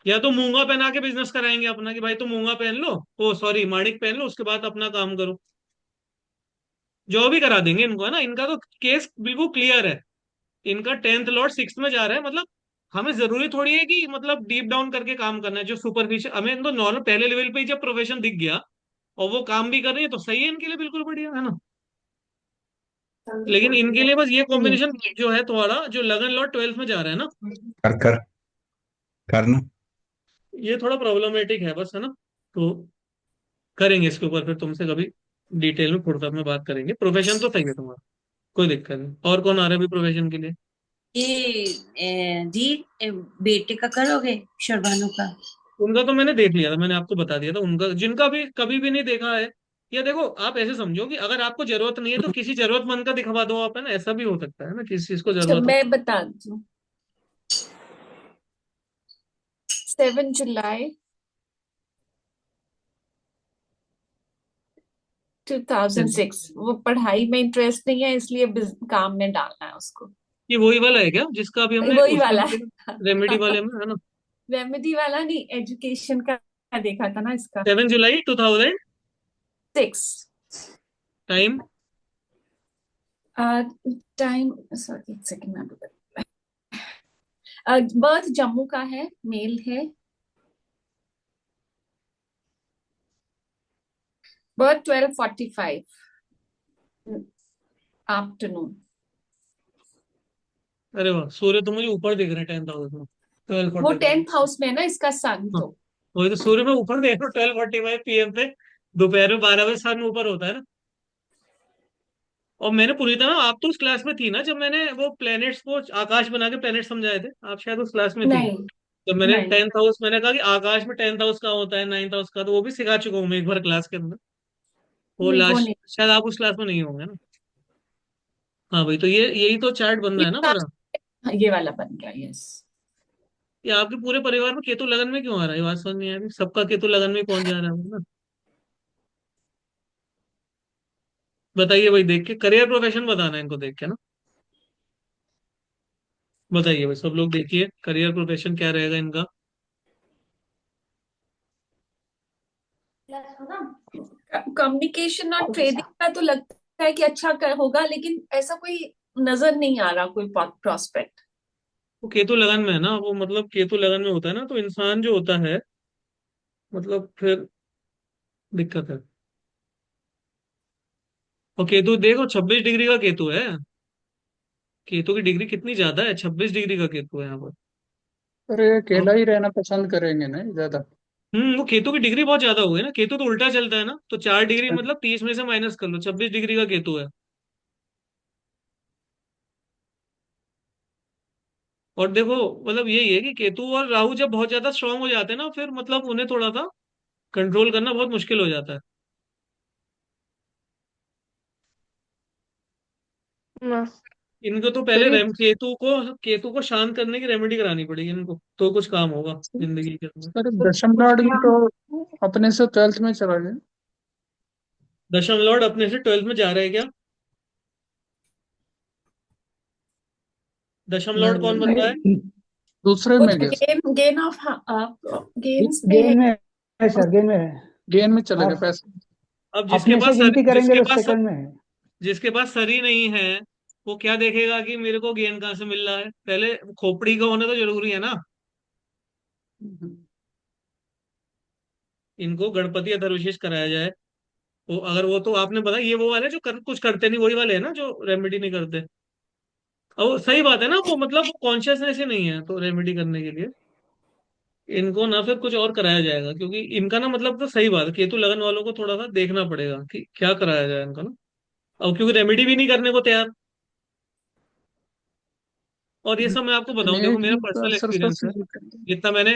या तो मूंगा पहना के बिजनेस कराएंगे अपना कि भाई तुम मूंगा पहन लो, ओ सॉरी माणिक पहन लो, उसके बाद अपना काम करो। जॉब ही करा देंगे इनको, है ना। इनका तो केस बिल्कुल क्लियर है। इनका 10th लॉर्ड 6th में जा रहा है, मतलब हमें जरूरी थोड़ी है कि मतलब डीप डाउन करके काम करना है। जो सुपरफिशियल, हमें तो नॉर्मल पहले लेवल पे ही जब प्रोफेशन दिख गया और वो काम भी कर रही है तो सही है इनके लिए, बिल्कुल बढ़िया है ना। लेकिन इनके लिए बस ये कॉम्बिनेशन जो है थोड़ा, जो लगन लॉर्ड 12th में जा रहा है ना, कर कर करना। ये थोड़ा प्रॉब्लमेटिक है बस, है ना। तो करेंगे इसके ऊपर फिर तुमसे कभी डिटेल में फुर्सत में बात करेंगे। प्रोफेशन तो सही है तुम्हारा, कोई दिक्कत नहीं। और कौन आ रहा है अभी प्रोफेशन के लिए? जी बेटे का करोगे शर्बानो का? उनका तो मैंने देख लिया था, मैंने आपको बता दिया था उनका। जिनका भी कभी भी नहीं देखा है, या देखो आप ऐसे समझो कि अगर आपको जरूरत नहीं है तो किसी जरूरतमंद का दिखवा दो आप, है ना। ऐसा भी हो सकता है ना, किसी चीज को अच्छा जरूरत हो। मैं बता दूं, 7 जुलाई 2006। वो पढ़ाई में इंटरेस्ट नहीं है इसलिए काम में डालना है उसको। ये वही वाला है क्या जिसका अभी हमने वही उसमें वाला भी देखा, रेमेडी वाले में, है ना। रेमेडी वाला नहीं, एजुकेशन का देखा था ना इसका। 7 जुलाई 2006। 6 टाइम? टाइम, सॉरी एक सेकंड में बर्थ जम्मू का है, मेल है। Birth 12:45 afternoon. अरे वाह, सूर्य तो मुझे ऊपर दिख रहा है 10th हाउस में, ट्वेल्व वो फोर्टी 10th हाउस में है ना इसका सन हाँ, तो। वही तो सूर्य में ऊपर देख रहा हूँ 12:45 PM पे। दोपहर में 12 बजे सन ऊपर होता है ना। और मैंने पूरी तरह, आप तो उस क्लास में थी ना जब मैंने वो प्लैनेट्स को आकाश बना के प्लैनेट समझाए थे, आप शायद उस क्लास में थी। नहीं तो मैंने नहीं 10th हाउस, मैंने कहा कि आकाश में 10th हाउस का होता है, 9th हाउस का, तो वो भी सिखा चुका हूँ मैं एक बार क्लास के अंदर। वो नहीं वो लास्ट नहीं। शायद आप उस क्लास में नहीं होंगे ना। हाँ भाई, तो ये यही तो चार्ट बनना ये है ना हमारा। ये वाला बन गया, यस। ये आपके पूरे परिवार में केतु लगन में क्यों आ रहा है, ये बात समझ नहीं आ रही। सबका केतु लगन में कौन जा रहा है ना। बताइए भाई, देख के करियर प्रोफेशन बताना है इनको, देख के ना। बताइए भाई, सब लोग देखिए करियर प्रोफेशन क्या रहेगा इनका। कम्युनिकेशन और ट्रेडिंग का तो लगता है कि अच्छा होगा, लेकिन ऐसा कोई नजर नहीं आ रहा कोई प्रोस्पेक्ट। वो केतु लगन में है ना, वो मतलब केतु लगन में होता है ना तो इंसान जो होता है, मतलब फिर दिक्कत है। और केतु देखो 26 डिग्री का केतु है। केतु की डिग्री कितनी ज्यादा है, 26 डिग्री का केतु है यहाँ पर। अरे और अकेला ही रहना पसंद करेंगे ना ज्यादा। वो केतु की डिग्री बहुत ज्यादा हो गई ना। केतु तो उल्टा चलता है ना, तो 4 डिग्री मतलब 30 में से माइनस कर लो, 26 डिग्री का केतु है। और देखो मतलब यही है कि केतु और राहु जब बहुत ज्यादा स्ट्रांग हो जाते हैं ना, फिर मतलब उन्हें थोड़ा सा कंट्रोल करना बहुत मुश्किल हो जाता है। इनको तो पहले सही। रेम केतु को शांत करने की रेमेडी करानी पड़ेगी इनको, तो कुछ काम होगा जिंदगी के अंदर। अरे दशम लॉर्ड भी तो अपने से 12th में चला गया। दशम लॉर्ड अपने से 12th में जा रहे हैं क्या? दशम लॉर्ड कौन बन रहा है? दूसरे कुछ में गया। गेन गेन ऑफ गेन्स में है। गेन में है सर, गेन में है। गेन में चले और गए पैसे। अब अपने से गिनती करेंगे तो सेकंड में है। जिसके पास सरी नहीं है, वो क्या देखेगा कि मेरे को गेन कहाँ से मिल रहा है। पहले खोपड़ी का होना तो जरूरी है ना। इनको गणपति अथर्वशीष कराया जाए। वो अगर वो तो आपने बताया, ये वो वाले जो कुछ करते नहीं, वही वाले है ना जो रेमेडी नहीं करते। अब वो सही बात है ना, वो मतलब कॉन्शियसनेस ही नहीं है तो रेमेडी करने के लिए इनको ना फिर कुछ और कराया जाएगा। क्योंकि इनका ना मतलब तो सही बात है, केतु लगन वालों को थोड़ा सा देखना पड़ेगा कि क्या कराया जाए इनका ना। अब क्योंकि रेमेडी भी नहीं करने को तैयार। और ये सब मैं आपको बताऊं, देखो मेरा नेगेटिव का पर्सनल असर एक्सपीरियंस सबसे है। वीक जितना मैंने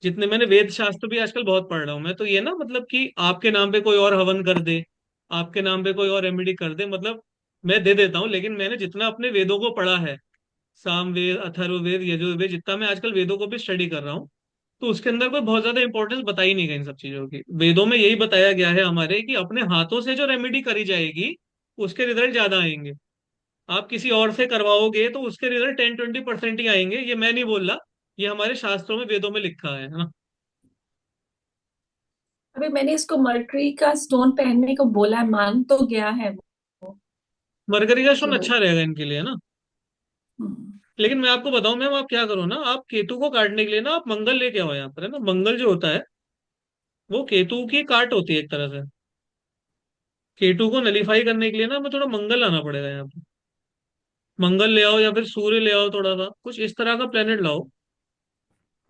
जितने मैंने वेद शास्त्र भी आजकल बहुत पढ़ रहा हूँ मैं, तो ये ना मतलब कि आपके नाम पे कोई और हवन कर दे, आपके नाम पे कोई और रेमेडी कर दे, मतलब मैं दे देता हूँ। लेकिन मैंने जितना अपने वेदों को पढ़ा है, सामवेद, अथर्ववेद, यजुर्वेद, जितना मैं आजकल वेदों को भी स्टडी कर रहा हूँ, तो उसके अंदर कोई बहुत ज्यादा इंपॉर्टेंस बताई नहीं गई इन सब चीजों की। वेदों में यही बताया गया है हमारे कि अपने हाथों से जो रेमेडी करी जाएगी उसके रिजल्ट ज्यादा आएंगे। आप किसी और से करवाओगे तो उसके रिजल्ट 10-20% ही आएंगे। ये मैं नहीं बोल रहा, ये हमारे शास्त्रों में, वेदों में लिखा है ना। अभी मैंने इसको मर्करी का स्टोन पहनने को बोला है, मान तो गया है वो। मरकरी का स्टोन तो अच्छा रहेगा इनके लिए ना। हम्म, लेकिन मैं आपको बताऊं मैम, आप क्या करो ना, आप केतु को काटने के लिए ना आप मंगल लेके आओ यहाँ पर, है ना। मंगल जो होता है वो केतु की काट होती है एक तरह से। केतु को नलीफाई करने के लिए ना हमें थोड़ा मंगल लाना पड़ेगा यहाँ पे। मंगल ले आओ या फिर सूर्य ले आओ, थोड़ा सा कुछ इस तरह का प्लेनेट लाओ।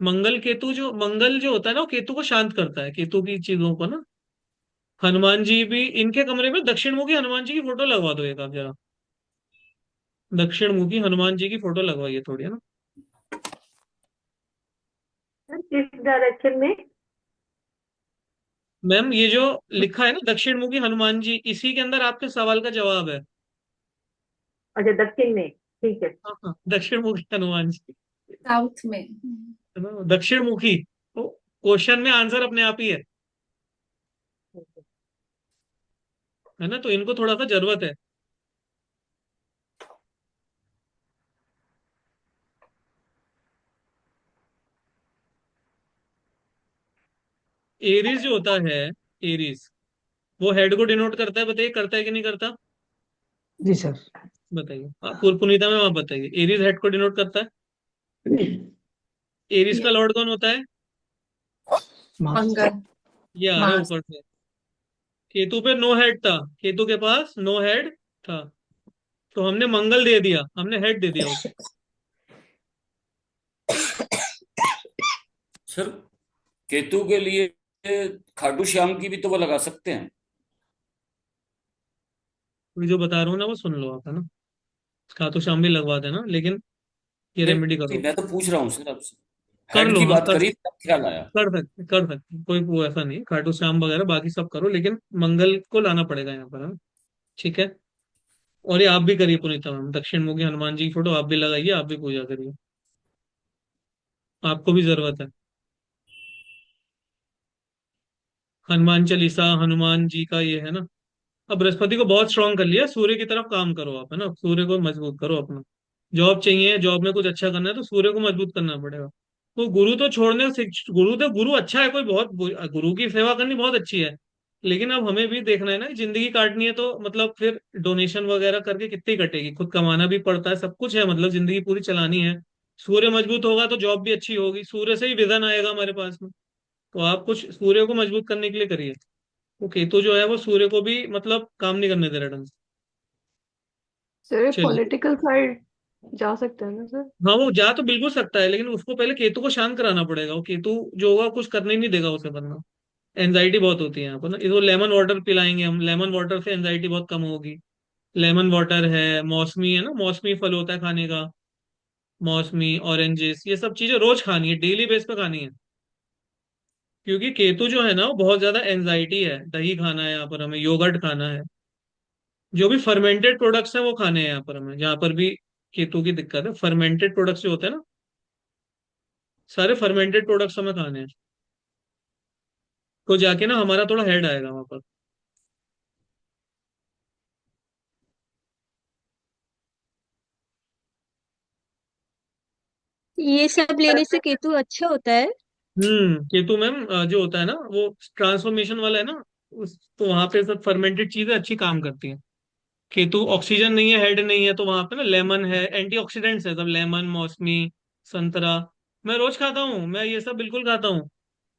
मंगल केतु, जो मंगल जो होता है ना वो केतु को शांत करता है, केतु की चीजों को ना। हनुमान जी भी इनके कमरे में दक्षिण मुखी हनुमान जी की फोटो लगवा दो एक, आप जरा दक्षिण मुखी हनुमान जी की फोटो लगवाइए थोड़ी, है ना। सर किस डायरेक्शन में? मैम ये जो लिखा है ना दक्षिण मुखी हनुमान जी, इसी के अंदर आपके सवाल का जवाब है। अच्छा, दक्षिण में, ठीक है। हाँ हाँ, दक्षिण मुखी हनुमान जी, साउथ में। है ना, दक्षिण मुखी। तो क्वेश्चन में आंसर अपने आप ही है ना। तो इनको थोड़ा सा जरूरत है। एरीज जो होता है, एरीज, वो हेड को डिनोट करता है, बताइए करता है कि नहीं करता। जी सर। बताइए आप, पुनीता में आप बताइए, एरीज हेड को डिनोट करता है। एरीज का यस, लॉर्ड कौन होता है? मार्स। मंगल। ये आ रहा है मार्स। ऊपर से। केतु पे नो हेड था, केतु के पास नो हेड था, तो हमने मंगल दे दिया, हमने हेड दे दिया उसे। सर केतु के लिए खाटू श्याम की भी तो वो लगा सकते हैं। मैं जो बता रहा हूँ ना वो सुन लो आप, है ना। खाटू श्याम भी लगवा देना, लेकिन ये नहीं रेमेडी नहीं, करो। मैं तो पूछ रहा हूँ सर आपसे। कर हेड लो, की हाँ बात कर करी तब ख्याल आया। कर सकते कोई वो ऐसा नहीं, खाटू श्याम वगैरह बाकी सब करो, लेकिन मंगल को लाना पड़ेगा यहाँ पर, है ना। ठीक है। और ये आप भी करिए पुनीता मैम, दक्षिण मुखी हनुमान जी की फोटो आप भी लगाइए, आप भी पूजा करिए, आपको भी जरूरत है। हनुमान चालीसा, हनुमान जी का ये है ना। अब बृहस्पति को बहुत स्ट्रांग कर लिया, सूर्य की तरफ काम करो आप, है ना, सूर्य को मजबूत करो अपना। जॉब चाहिए, जॉब में कुछ अच्छा करना है तो सूर्य को मजबूत करना पड़ेगा। तो गुरु तो छोड़ने से, गुरु तो गुरु अच्छा है, कोई बहुत गुरु की सेवा करनी बहुत अच्छी है। लेकिन अब हमें भी देखना है ना, जिंदगी काटनी है तो मतलब फिर डोनेशन वगैरह करके कितनी कटेगी, खुद कमाना भी पड़ता है, सब कुछ है, मतलब जिंदगी पूरी चलानी है। सूर्य मजबूत होगा तो जॉब भी अच्छी होगी, सूर्य से ही विजन आएगा हमारे पास में। तो आप कुछ सूर्य को मजबूत करने के लिए करिए। वो केतु जो है वो सूर्य को भी मतलब काम नहीं करने दे रहा ढंग से। सर चलिए। पॉलिटिकल साइड जा सकते हैं ना सर? हाँ वो जा तो बिल्कुल सकता है, लेकिन उसको पहले केतु को शांत कराना पड़ेगा। वो केतु जो होगा कुछ करने ही नहीं देगा उसे, वरना एनजाइटी बहुत होती है यहाँ पर ना। इसको लेमन वाटर पिलाएंगे हम, लेमन वाटर से एनजाइटी बहुत कम होगी। लेमन वाटर है, मौसमी है ना, मौसमी फल होता है खाने का, मौसमी, ऑरेंजेस, ये सब चीजें रोज खानी है, डेली बेस पे खानी है। क्योंकि केतु जो है ना वो बहुत ज्यादा एनजाइटी है। दही खाना है यहाँ पर हमें, योगर्ट खाना है, जो भी फर्मेंटेड प्रोडक्ट्स हैं वो खाने हैं यहाँ पर हमें, जहाँ पर भी केतु की दिक्कत है। फर्मेंटेड प्रोडक्ट्स जो होते हैं ना, सारे फर्मेंटेड प्रोडक्ट्स हमें खाने हैं, तो जाके ना हमारा थोड़ा हेड आएगा वहां पर। ये सब लेने से केतु अच्छा होता है। केतु मैम जो होता है ना वो ट्रांसफॉर्मेशन वाला है ना, उस तो वहां पे सब फर्मेंटेड चीजें अच्छी काम करती हैं। केतु ऑक्सीजन नहीं है, हेड नहीं है, तो वहां पे ना लेमन है, एंटीऑक्सीडेंट्स है सब, लेमन, मौसमी, संतरा। मैं रोज खाता हूँ, मैं ये सब बिल्कुल खाता हूँ,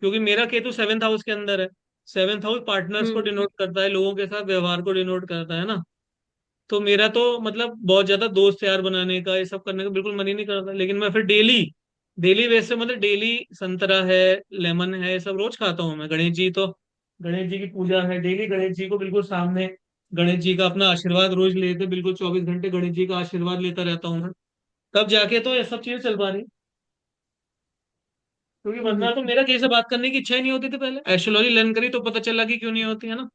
क्योंकि मेरा केतु 7th हाउस के अंदर है। 7th हाउस पार्टनर्स को हम्म। डिनोट करता है, लोगों के साथ व्यवहार को डिनोट करता है ना। तो मेरा तो मतलब बहुत ज्यादा दोस्त यार बनाने का, ये सब करने का बिल्कुल मन ही नहीं करता, लेकिन मैं फिर डेली, डेली बेस से मतलब डेली संतरा है, लेमन है, ये सब रोज खाता हूँ मैं। गणेश जी तो, गणेश जी की पूजा है, डेली गणेश जी को बिल्कुल सामने, गणेश जी का अपना आशीर्वाद रोज लेते, बिल्कुल 24 घंटे गणेश जी का आशीर्वाद लेता रहता हूँ मैं। तब जाके तो ये सब चीजें चल पा रही। क्योंकि वरना तो मेरा किसी से बात करने की इच्छा ही नहीं होती थी, पहले एस्ट्रोलॉजी लर्न करी तो पता चला कि क्यों नहीं होती, है ना।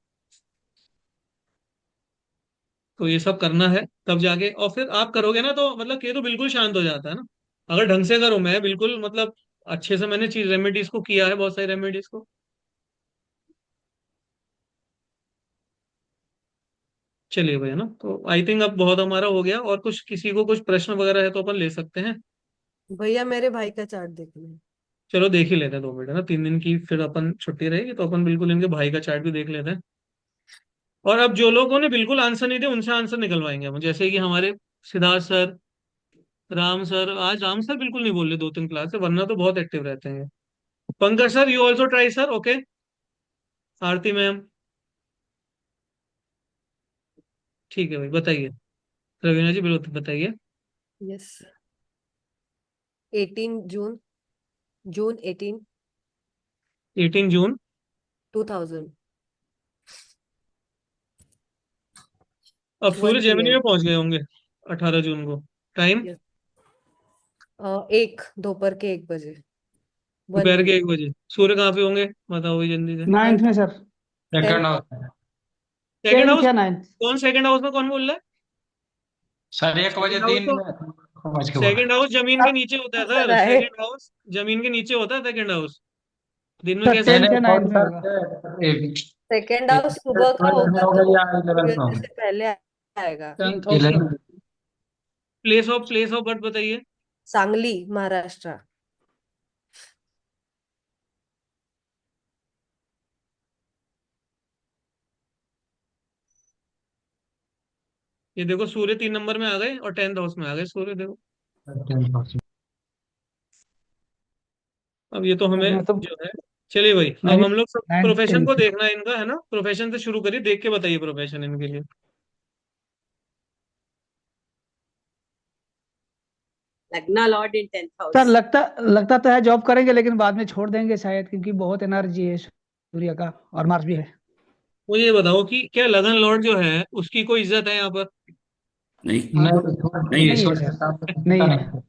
तो ये सब करना है तब जाके, और फिर आप करोगे ना तो मतलब केतु बिल्कुल शांत हो जाता है ना। अगर ढंग से करो, मैं बिल्कुल मतलब अच्छे से मैंने चीज रेमेडीज को किया है, बहुत सारी रेमेडीज को। चलिए भैया ना, तो आई थिंक अब बहुत हमारा हो गया, और कुछ किसी को कुछ प्रश्न वगैरह है तो अपन ले सकते हैं। भैया मेरे भाई का चार्ट देखना है। चलो देख ही लेते हैं 2 मिनट, है ना, 3 दिन की फिर अपन छुट्टी रहेगी तो अपन बिल्कुल इनके भाई का चार्ट भी देख लेते हैं। और अब जो लोगों ने बिल्कुल आंसर नहीं दिया उनसे आंसर निकलवाएंगे हम, जैसे कि हमारे सिद्धार्थ सर, राम सर। आज राम सर बिल्कुल नहीं बोल रहे 2-3 क्लास से, वरना तो बहुत एक्टिव रहते हैं। Pankaj sir, you also try sir, okay. Aarti ma'am, ठीक है भाई, बताइए। रवीना जी बिल्कुल बताइए। यस। 18 जून, जून 18, 18 जून 2000, अब सूर्य 1 जेमिनी PM। में पहुंच गए होंगे 18 जून को। Time yes. 1 दोपहर के 1 बजे, 1 दोपहर के PM। 1 बजे। सूर्य कहाँ पे होंगे, बताओ भाई जल्दी से। 9th में सर। Second 10th। हाउस में। Second 10th house? या 9th। कौन सेकंड हाउस में, कौन बोल रहा है? सर 1 बजे सेकंड हाउस दिन तो, में समझ के बोला। सेकंड हाउस जमीन के नीचे होता है सर सर, आए। सेकंड हाउस जमीन के नीचे होता है सेकंड हाउस। दिन में सर कैसे? नहीं 10th या नहीं 9th सॉरी में होगा। सर, सेकेंड हाउस सुबह का 12th में होगा होगा तो या 11th में सूर्योदय होगा। से पहले आएगा। 10th हाउस में 11th। होगा। प्लेस ऑफ बर्थ बताइए। सांगली, महाराष्ट्र। ये देखो सूर्य 3 नंबर में आ गए और 10th हाउस में आ गए सूर्य, देखो। 10th हाउस में। अब ये तो हमें मैं तो जो है, चलिए भाई मैं अब भी हम लोग सब 9th प्रोफेशन को 10th। देखना है इनका, है ना। प्रोफेशन से शुरू करिए, देख के बताइए प्रोफेशन इनके लिए। Lagna Lord in 10th sir house. लगता लगता तो है जॉब करेंगे, लेकिन बाद में छोड़ देंगे शायद, क्योंकि बहुत एनर्जी है सूर्य का, और मार्स भी है। मुझे ये बताओ कि क्या लगन लॉर्ड जो है उसकी कोई इज्जत है यहाँ पर? नहीं नहीं नहीं है। नहीं है सूर्य के सर, साथ तो नहीं चिंता है।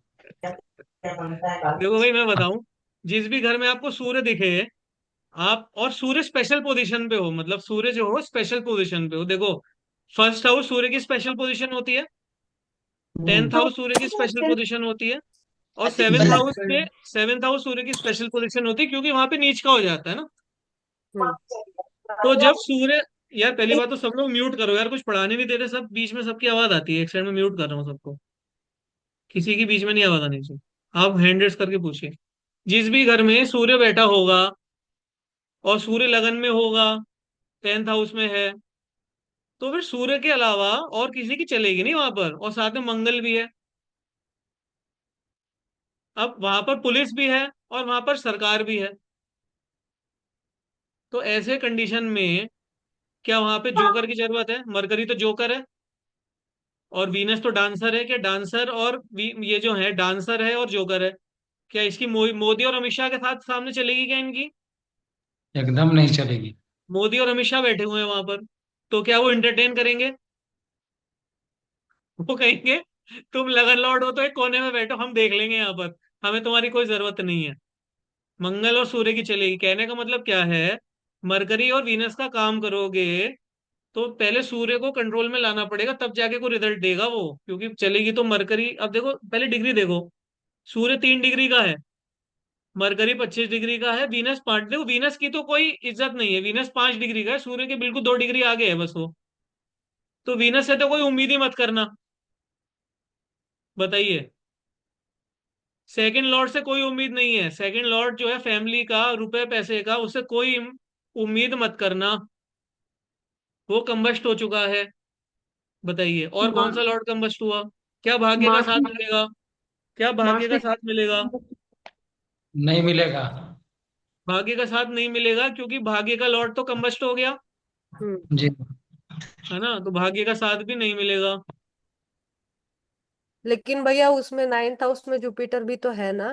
नहीं। देखो भाई मैं बताऊं, जिस भी घर में आपको सूर्य दिखे, आप और सूर्य स्पेशल पोजीशन पे हो, मतलब सूर्य जो हो स्पेशल पोजीशन पे हो, देखो। फर्स्ट हाउस सूर्य की स्पेशल पोजीशन होती है, 10th हम्म। हाउस सूर्य की स्पेशल पोजीशन होती है, और Ati सेवेंथ Malak. हाउस पे, सेवेंथ हाउस सूर्य की स्पेशल पोजीशन होती है, क्योंकि वहां पे नीच का हो जाता है ना। हम्म। तो जब सूर्य, यार पहली बात तो सब लोग म्यूट करो यार, कुछ पढ़ाने नहीं दे रहे सब, बीच में सबकी आवाज आती है, एक साइड में म्यूट कर रहा हूँ सबको, किसी की बीच में नहीं आवाज आनी चाहिए। आप हैंड रेस करके पूछिए। जिस भी घर में सूर्य बैठा होगा और सूर्य लगन में होगा, 10th हाउस में है, तो फिर सूर्य के अलावा और किसी की चलेगी नहीं वहां पर, और साथ में मंगल भी है। अब वहां पर पुलिस भी है और वहां पर सरकार भी है, तो ऐसे कंडीशन में क्या वहां पे जोकर की जरूरत है? मरकरी तो जोकर है, और वीनस तो डांसर है। क्या डांसर और ये जो है डांसर है और जोकर है, क्या इसकी मोदी और अमित शाह के साथ सामने चलेगी क्या इनकी? एकदम नहीं चलेगी। मोदी और अमित शाह बैठे हुए हैं वहां पर, तो क्या वो इंटरटेन करेंगे? वो कहेंगे तुम लगन लौट हो तो एक कोने में बैठो, हम देख लेंगे यहाँ पर, हमें तुम्हारी कोई जरूरत नहीं है। मंगल और सूर्य की चलेगी। कहने का मतलब क्या है, मरकरी और वीनस का काम करोगे तो पहले सूर्य को कंट्रोल में लाना पड़ेगा, तब जाके कोई रिजल्ट देगा वो, क्योंकि चलेगी तो मरकरी। अब देखो पहले डिग्री देखो, सूर्य 3 डिग्री का है, मरकरी 25 डिग्री का है, वीनस 5। देखो वीनस की तो कोई इज्जत नहीं है, वीनस 5 डिग्री का है, सूर्य के बिल्कुल 2 डिग्री आगे है बस वो। तो वीनस से तो कोई उम्मीद ही मत करना, बताइए। सेकंड लॉर्ड से कोई उम्मीद नहीं है, सेकंड लॉर्ड जो है फैमिली का, रुपए पैसे का, उससे कोई उम्मीद मत करना, वो कंबस्ट हो चुका है। बताइए और कौन सा लॉर्ड कंबस्ट हुआ? क्या भाग्य का मार्स साथ मिलेगा? क्या भाग्य मार्स का भी साथ मिलेगा? नहीं मिलेगा। भाग्य का साथ नहीं मिलेगा, क्योंकि भाग्य का लॉर्ड तो कंबस्ट हो गया, हम्म। जी। है ना, तो भाग्य का साथ भी नहीं मिलेगा। लेकिन भैया उसमें 9th हाउस में जुपिटर भी तो है ना।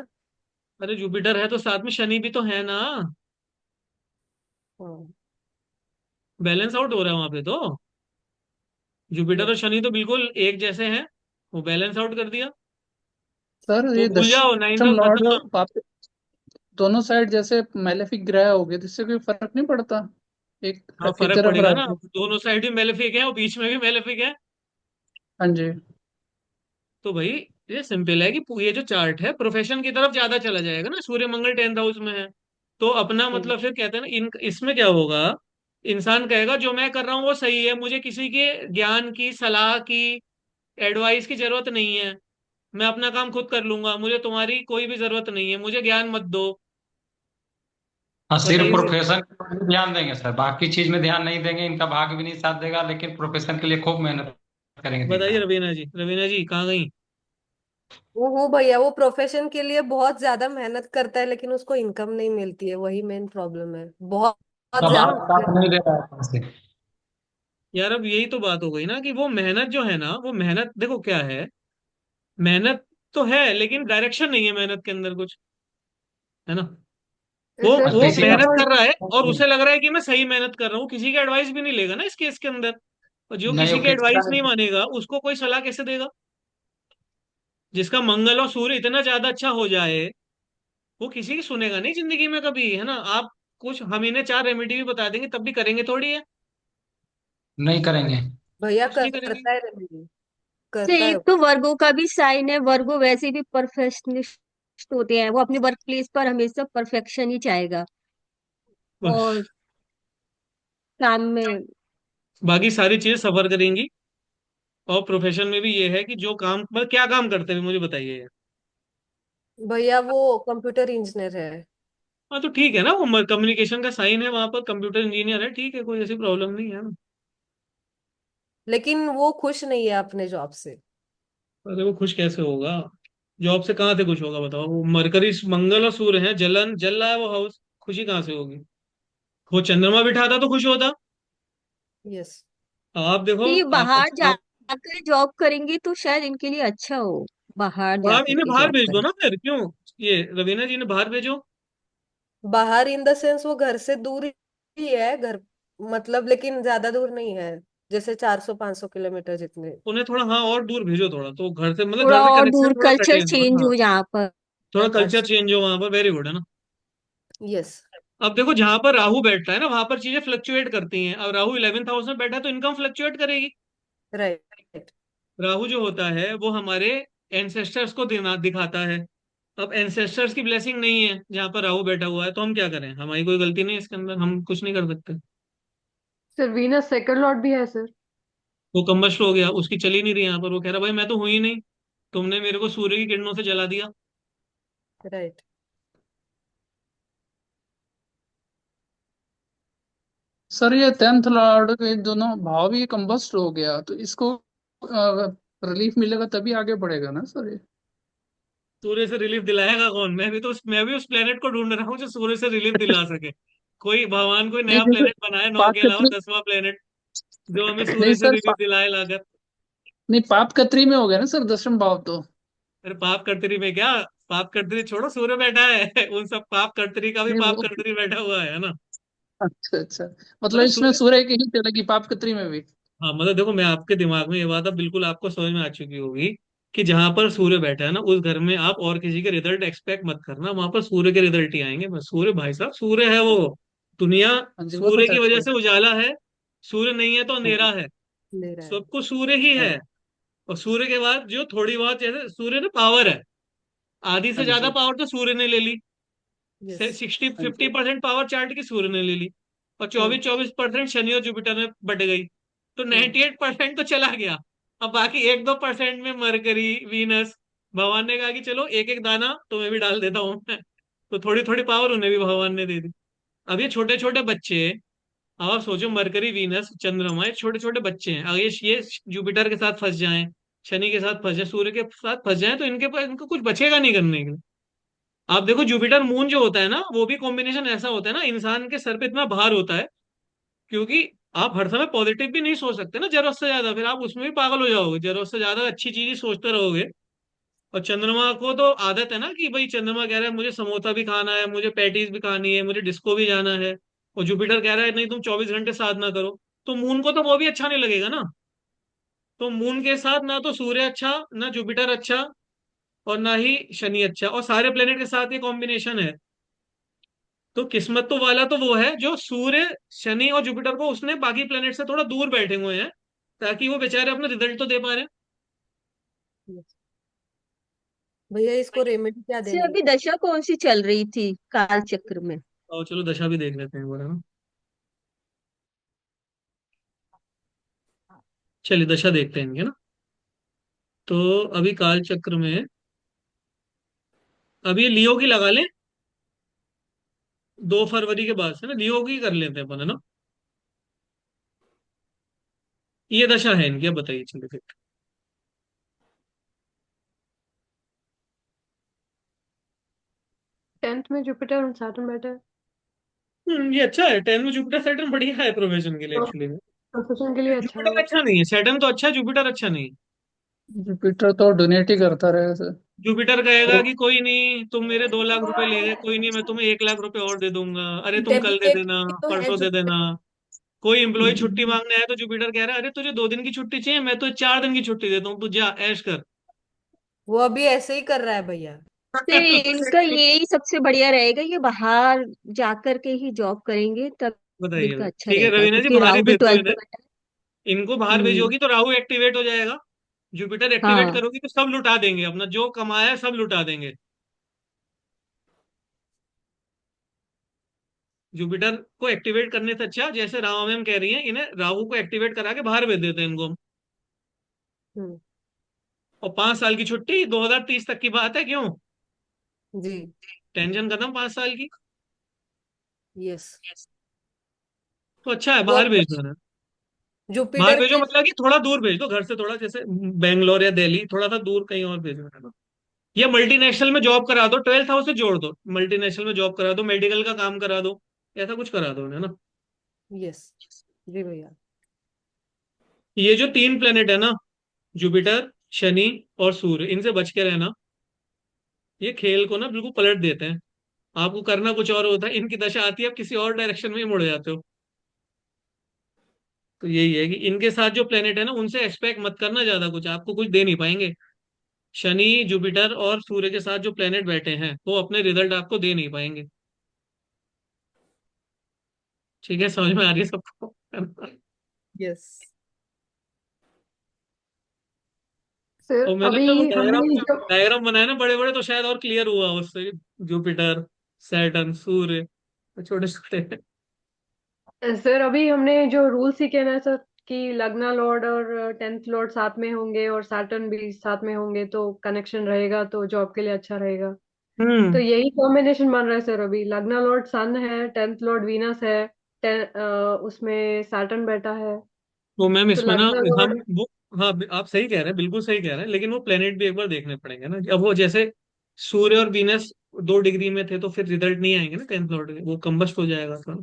अरे जुपिटर है तो साथ में शनि भी तो है ना, हाँ। बैलेंस आउट हो रहा है वहां पे तो। जुपिटर और यस। शनि तो बिल्कुल एक जैसे हैं, वो बैलेंस आउट कर दिया। सर तो ये भूल जाओ नाइन्थ दशम लॉर्ड मतलब। वापस दोनों साइड जैसे मैलेफिक ग्रह हो गए, जिससे कोई फर्क नहीं पड़ता, एक हाँ की फर्क तरफ पड़ेगा ना, रह। दोनों साइड भी मेलेफिक है और बीच में भी मेलेफिक है। हाँ जी। तो भाई ये सिंपल है कि ये जो चार्ट है प्रोफेशन की तरफ ज्यादा चला जाएगा ना, सूर्य मंगल 10th हाउस में है। तो अपना मतलब फिर कहते हैं ना, इन इसमें क्या होगा, इंसान कहेगा जो मैं कर रहा हूँ वो सही है, मुझे किसी के ज्ञान की, सलाह की, एडवाइस की जरूरत नहीं है, मैं अपना काम खुद कर लूंगा, मुझे तुम्हारी कोई भी जरूरत नहीं है, मुझे ज्ञान मत दो। हाँ, सिर्फ बताइए फिर। प्रोफेशन पर ध्यान देंगे सर, बाकी चीज में ध्यान नहीं देंगे, इनका भाग्य भी नहीं साथ देगा, लेकिन प्रोफेशन के लिए खूब मेहनत करेंगे दिन बताइए रात। रवीना जी, रवीना जी कहाँ गई? वो भैया वो प्रोफेशन के लिए बहुत ज्यादा मेहनत करता है लेकिन उसको इनकम नहीं मिलती है, वही मेन प्रॉब्लम है, बहुत बहुत तब ज्यादा आप साथ मेहनत। नहीं दे रहा है पैसे। यार अब यही तो बात हो गई ना कि वो मेहनत जो है ना, वो मेहनत देखो क्या है, मेहनत तो है लेकिन डायरेक्शन नहीं है मेहनत के अंदर कुछ, है ना। वो सर वो किसी का मेहनत सेकंड कर रहा है और उसे लग रहा है कि मैं सही मेहनत कर रहा हूँ, किसी की एडवाइस भी नहीं लेगा ना इस केस के अंदर। और जो नहीं, किसी वो की किसी का एडवाइस नहीं मानेगा उसको कोई सलाह कैसे देगा? जिसका मंगल और सूर्य इतना ज्यादा अच्छा हो जाए, वो किसी की सुनेगा नहीं जिंदगी में कभी, है ना। आप कुछ हम इन्हें 4 रेमेडी भी बता देंगे तब भी करेंगे थोड़ी है, नहीं करेंगे। भैया कुछ नहीं करेंगे। करता है रेमेडी, तो करता है एक वो। तो वर्गो का भी साइन है, वर्गो वैसे भी परफेक्शनिस्ट होते हैं, वो अपने वर्क प्लेस पर हमेशा परफेक्शन ही चाहेगा बस और काम में। बाकी सारी चीजें सफर करेंगी। और प्रोफेशन में भी ये है कि जो काम, मतलब क्या काम करते हैं मुझे बताइए। भैया वो कंप्यूटर इंजीनियर है, हाँ तो ठीक है ना, वो कम्युनिकेशन का साइन है वहां पर, कंप्यूटर इंजीनियर है, ठीक है, कोई ऐसी प्रॉब्लम नहीं है ना। लेकिन वो खुश नहीं है अपने जॉब से। अरे वो खुश कैसे होगा, जॉब से कहाँ से खुश होगा बताओ? वो मरकरी, मंगल और सूर्य है, जलन जल रहा है वो हाउस, खुशी कहाँ से होगी? वो चंद्रमा बिठाता तो खुश होता। यस। आप देखो, तो ये बाहर आप जाकर जॉब करेंगे तो शायद इनके लिए अच्छा हो, बाहर और आप जाकर इन्हें के बाहर जॉब भेज दो करें। ना फिर, क्यों? ये रवीना जी ने बाहर भेजो। बाहर इन द सेंस वो घर से दूर ही है, घर मतलब, लेकिन ज्यादा दूर नहीं है, जैसे 400-500 किलोमीटर जितने। उन्हें थोड़ा, हाँ, और दूर भेजो थोड़ा, तो घर से मतलब थोड़ा घर से और कनेक्शन दूर, थोड़ा कल्चर कटे चेंज हाँ, हो यहाँ पर। थोड़ा कल्चर अच्छा। चेंज हो वहां पर, वेरी गुड, है ना। यस। अब देखो जहां पर राहु बैठता है ना, वहां पर चीजें फ्लक्चुएट करती हैं। अब राहु 11th हाउस में बैठा है तो इनकम फ्लक्चुएट करेगी। राइट। राहु जो होता है वो हमारे एंसेस्टर्स को दिखाता है। अब एंसेस्टर्स की ब्लेसिंग नहीं है जहां पर राहु बैठा हुआ है, तो हम क्या करें? हमारी कोई गलती नहीं है इसके अंदर, हम कुछ नहीं कर सकते। सर वीनस सेकंड लॉर्ड भी है सर। वो कम्बस्ट हो गया, उसकी चली नहीं रही यहाँ पर, वो कह रहा भाई मैं तो हुई नहीं, तुमने मेरे को सूर्य की किरणों से जला दिया। राइट। सर ये 10th लॉर्ड के दोनों भाव भी कंबस्ट हो गया, तो इसको रिलीफ मिलेगा तभी आगे बढ़ेगा ना सर ये। सूर्य से रिलीफ दिलाएगा कौन? मैं भी उस प्लेनेट को ढूंढ रहा हूँ जो सूर्य से रिलीफ दिला सके। कोई भगवान कोई नहीं नया जैसे प्लेनेट बनाए, 9 पाप के अलावा कत्री, 10वां प्लेनेट, जो हमें नहीं सूर्य से सर रिलीफ दिलाए लाकर। नहीं पाप कत्री में हो गया ना सर 10वां भाव तो। अरे पाप कर्तरी में क्या, पाप कर्तरी छोड़ो, सूर्य बैठा है उन सब पाप कर्तरी का भी नहीं पाप वो, कर्तरी बैठा हुआ है ना। अच्छा अच्छा, मतलब मतलब इसमें सूर्य, सूर्य की ही चलेगी पाप कत्री में भी। हाँ मतलब देखो, मैं आपके दिमाग में ये बात अब बिल्कुल आपको समझ में आ चुकी होगी कि जहां पर सूर्य बैठा है ना, उस घर में आप और किसी के रिजल्ट एक्सपेक्ट मत करना, वहां पर सूर्य के रिजल्ट ही आएंगे बस। सूर्य भाई साहब सूर्य है वो, दुनिया हाँ जी वो तो सूर्य की वजह जानते से हैं। उजाला है, सूर्य नहीं है तो हाँ अंधेरा जी, है, ले रहा है। सबको सूर्य ही है। राइट। और सूर्य के बाद जो थोड़ी बहुत, जैसे सूर्य ना पावर है, आधी से हाँ ज्यादा जी, पावर तो सूर्य ने ले ली, यस। 50% पावर चार्ट की सूर्य ने ले ली, और हम्म। 24% शनि और जुपिटर में बट गई, तो हम्म। 98% तो चला गया। अब बाकी 1-2% में मरकरी, वीनस, भगवान ने कहा कि चलो एक एक दाना तुम्हें भी डाल देता हूँ मैं, तो थोड़ी थोड़ी पावर उन्हें भी भगवान ने दे दी। अब ये छोटे छोटे बच्चे, अब आप सोचो मरकरी, वीनस, चंद्रमा, ये छोटे छोटे बच्चे हैं, अगर ये जुपिटर के साथ फंस जाएं, शनि के साथ फंस जाए, सूर्य के साथ फंस जाए, तो इनके पास, इनको कुछ बचेगा नहीं करने के लिए। आप देखो जुपिटर मून जो होता है ना, वो भी कॉम्बिनेशन ऐसा होता है ना, इंसान के सर पे इतना भार होता है, क्योंकि आप हर समय पॉजिटिव भी नहीं सोच सकते ना जरूरत से ज्यादा, फिर आप उसमें भी पागल हो जाओगे, जरूरत से ज्यादा अच्छी चीज ही सोचते रहोगे। और चंद्रमा को तो आदत है ना कि भाई चंद्रमा कह रहा है मुझे समोसा भी खाना है, मुझे पैटीज भी खानी है, मुझे डिस्को भी जाना है, और जुपिटर कह रहा है नहीं तुम 24 घंटे साधना करो, तो मून को तो वो भी अच्छा नहीं लगेगा ना। तो मून के साथ ना तो सूर्य अच्छा, ना जुपिटर अच्छा, और ना ही शनि अच्छा, और सारे प्लेनेट के साथ ये कॉम्बिनेशन है। तो किस्मत तो वाला तो वो है जो सूर्य, शनि और जुपिटर को उसने बाकी प्लेनेट से थोड़ा दूर बैठे हुए हैं, ताकि वो बेचारे अपना रिजल्ट तो दे पा रहे हैं। Yes. भैया इसको रेमेडी क्या से देनी अभी दशा कौन सी चल रही थी काल चक्र में? और चलो दशा भी देख लेते हैं एक बार, है ना। चलिए दशा देखते हैं इनके ना। तो अभी काल चक्र में, अभी लियो की लगा लें, 2 फरवरी के बाद से ना लियो की कर लेते हैं अपन, है ना। ये दशा है इनकी, अब बताइए चलिए फिर। 10th में जुपिटर और सैटर्न बैठे हैं। ये अच्छा है, 10 में जुपिटर सैटर्न बढ़िया है प्रोफेशन के लिए तो एक्चुअली में। प्रोफेशन के लिए अच्छा है जुपिटर वो। अच्छा नहीं है, सैटर्न तो अच्छा है, जुपिटर अच्छा नहीं है। जुपिटर तो डोनेट ही करता रहेगा सर। जुपिटर कहेगा वो कि कोई नहीं, तुम मेरे 2 लाख रुपए ले गए, कोई नहीं मैं तुम्हें 1 लाख रुपए और दे दूंगा, अरे तुम कल दे देना, डेबिटेड तो है परसों दे देना। जुपिटर। कोई एम्प्लॉय छुट्टी मांगने आया तो जुपिटर कह रहा है, अरे तुझे 2 दिन की छुट्टी चाहिए, मैं तो 4 दिन की छुट्टी देता हूँ, तू जा ऐश कर। वो अभी ऐसे ही कर रहा है भैया। से इनका यही सबसे बढ़िया रहेगा, ये बाहर जाकर के ही जॉब करेंगे तब बताइए इनका भाई। अच्छा ठीक है रहेगा, रवीना जी, क्योंकि बाहर ही राहु भी भेज दो 12th इन्हें। में बैठा है। इनको बाहर हम्म। भेजोगी तो राहु एक्टिवेट हो जाएगा। जुपिटर एक्टिवेट हाँ। करोगी तो सब लुटा देंगे, अपना जो कमाया है सब लुटा देंगे। जुपिटर को एक्टिवेट करने से अच्छा, जैसे रामा मैम कह रही हैं, इन्हें राहु को एक्टिवेट करा के बाहर भेज देते हैं इनको हम। हम्म। और 5 साल की छुट्टी 2030 तक की बात है, क्यों? जी। टेंशन खत्म 5 साल की। यस। तो अच्छा है, वो बाहर भेज अपने दो इन्हें। बाहर जुपिटर भेजो के मतलब कि थोड़ा दूर भेज दो घर से, थोड़ा जैसे बेंगलोर या दिल्ली, थोड़ा सा दूर कहीं और भेजो है ना। या मल्टीनेशनल में जॉब करा दो, 12th हाउस से जोड़ दो, मल्टीनेशनल में जॉब करा दो, मेडिकल का काम करा दो, ऐसा कुछ करा दो, है ना। यस। जी भैया। ये जो 3 प्लेनेट है ना, जुपिटर, शनि और सूर्य, इनसे बच के रहना। ये खेल को ना बिल्कुल पलट देते हैं। आपको करना कुछ और होता है, इनकी दशा आती है आप किसी और डायरेक्शन में ही मुड़ जाते हो। तो यही है कि इनके साथ जो प्लेनेट है ना, उनसे एक्सपेक्ट मत करना ज्यादा, कुछ आपको कुछ दे नहीं पाएंगे। शनि, जुपिटर और सूर्य के साथ जो प्लेनेट बैठे हैं वो अपने रिजल्ट आपको दे नहीं पाएंगे। ठीक है, समझ में आ रही है सबको? यस। सर और मैंने अभी तो वो हमने डायग्राम, जो जो डायग्राम बनाया ना बड़े बड़े, तो शायद और क्लियर हुआ उससे। जुपिटर, सैटर्न, सूर्य, छोटे छोटे। सर अभी हमने जो रूल सीखे ना सर, कि लग्ना लॉर्ड और 10th लॉर्ड साथ में होंगे और सैटर्न भी साथ में होंगे तो कनेक्शन रहेगा, तो जॉब के लिए अच्छा रहेगा। तो हम्म। यही कॉम्बिनेशन बन रहा है सर। अभी लग्ना लॉर्ड सन है, 10th लॉर्ड वीनस है, उसमें सैटर्न बैठा है। तो मैम तो इसमें ना लग्ना हम लॉर्ड। वो, हाँ आप सही कह रहे हैं, बिल्कुल सही कह रहे हैं, लेकिन वो प्लेनेट भी एक बार देखने पड़ेंगे ना। अब वो जैसे सूर्य और वीनस 2 डिग्री में थे तो फिर रिजल्ट नहीं आएंगे ना 10th लॉर्ड के, वो कंबस्ट हो जाएगा थोड़ा।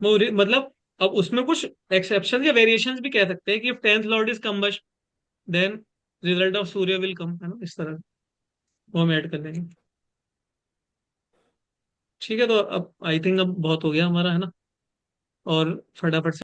मतलब अब उसमें कुछ एक्सेप्शन या वेरिएशंस भी कह सकते हैं कि if 10th lord is combust then result of सूर्य विल कम, है ना, इस तरह वो हम ऐड कर लेंगे। ठीक है, तो अब आई थिंक अब बहुत हो गया हमारा, है ना। और फटाफट से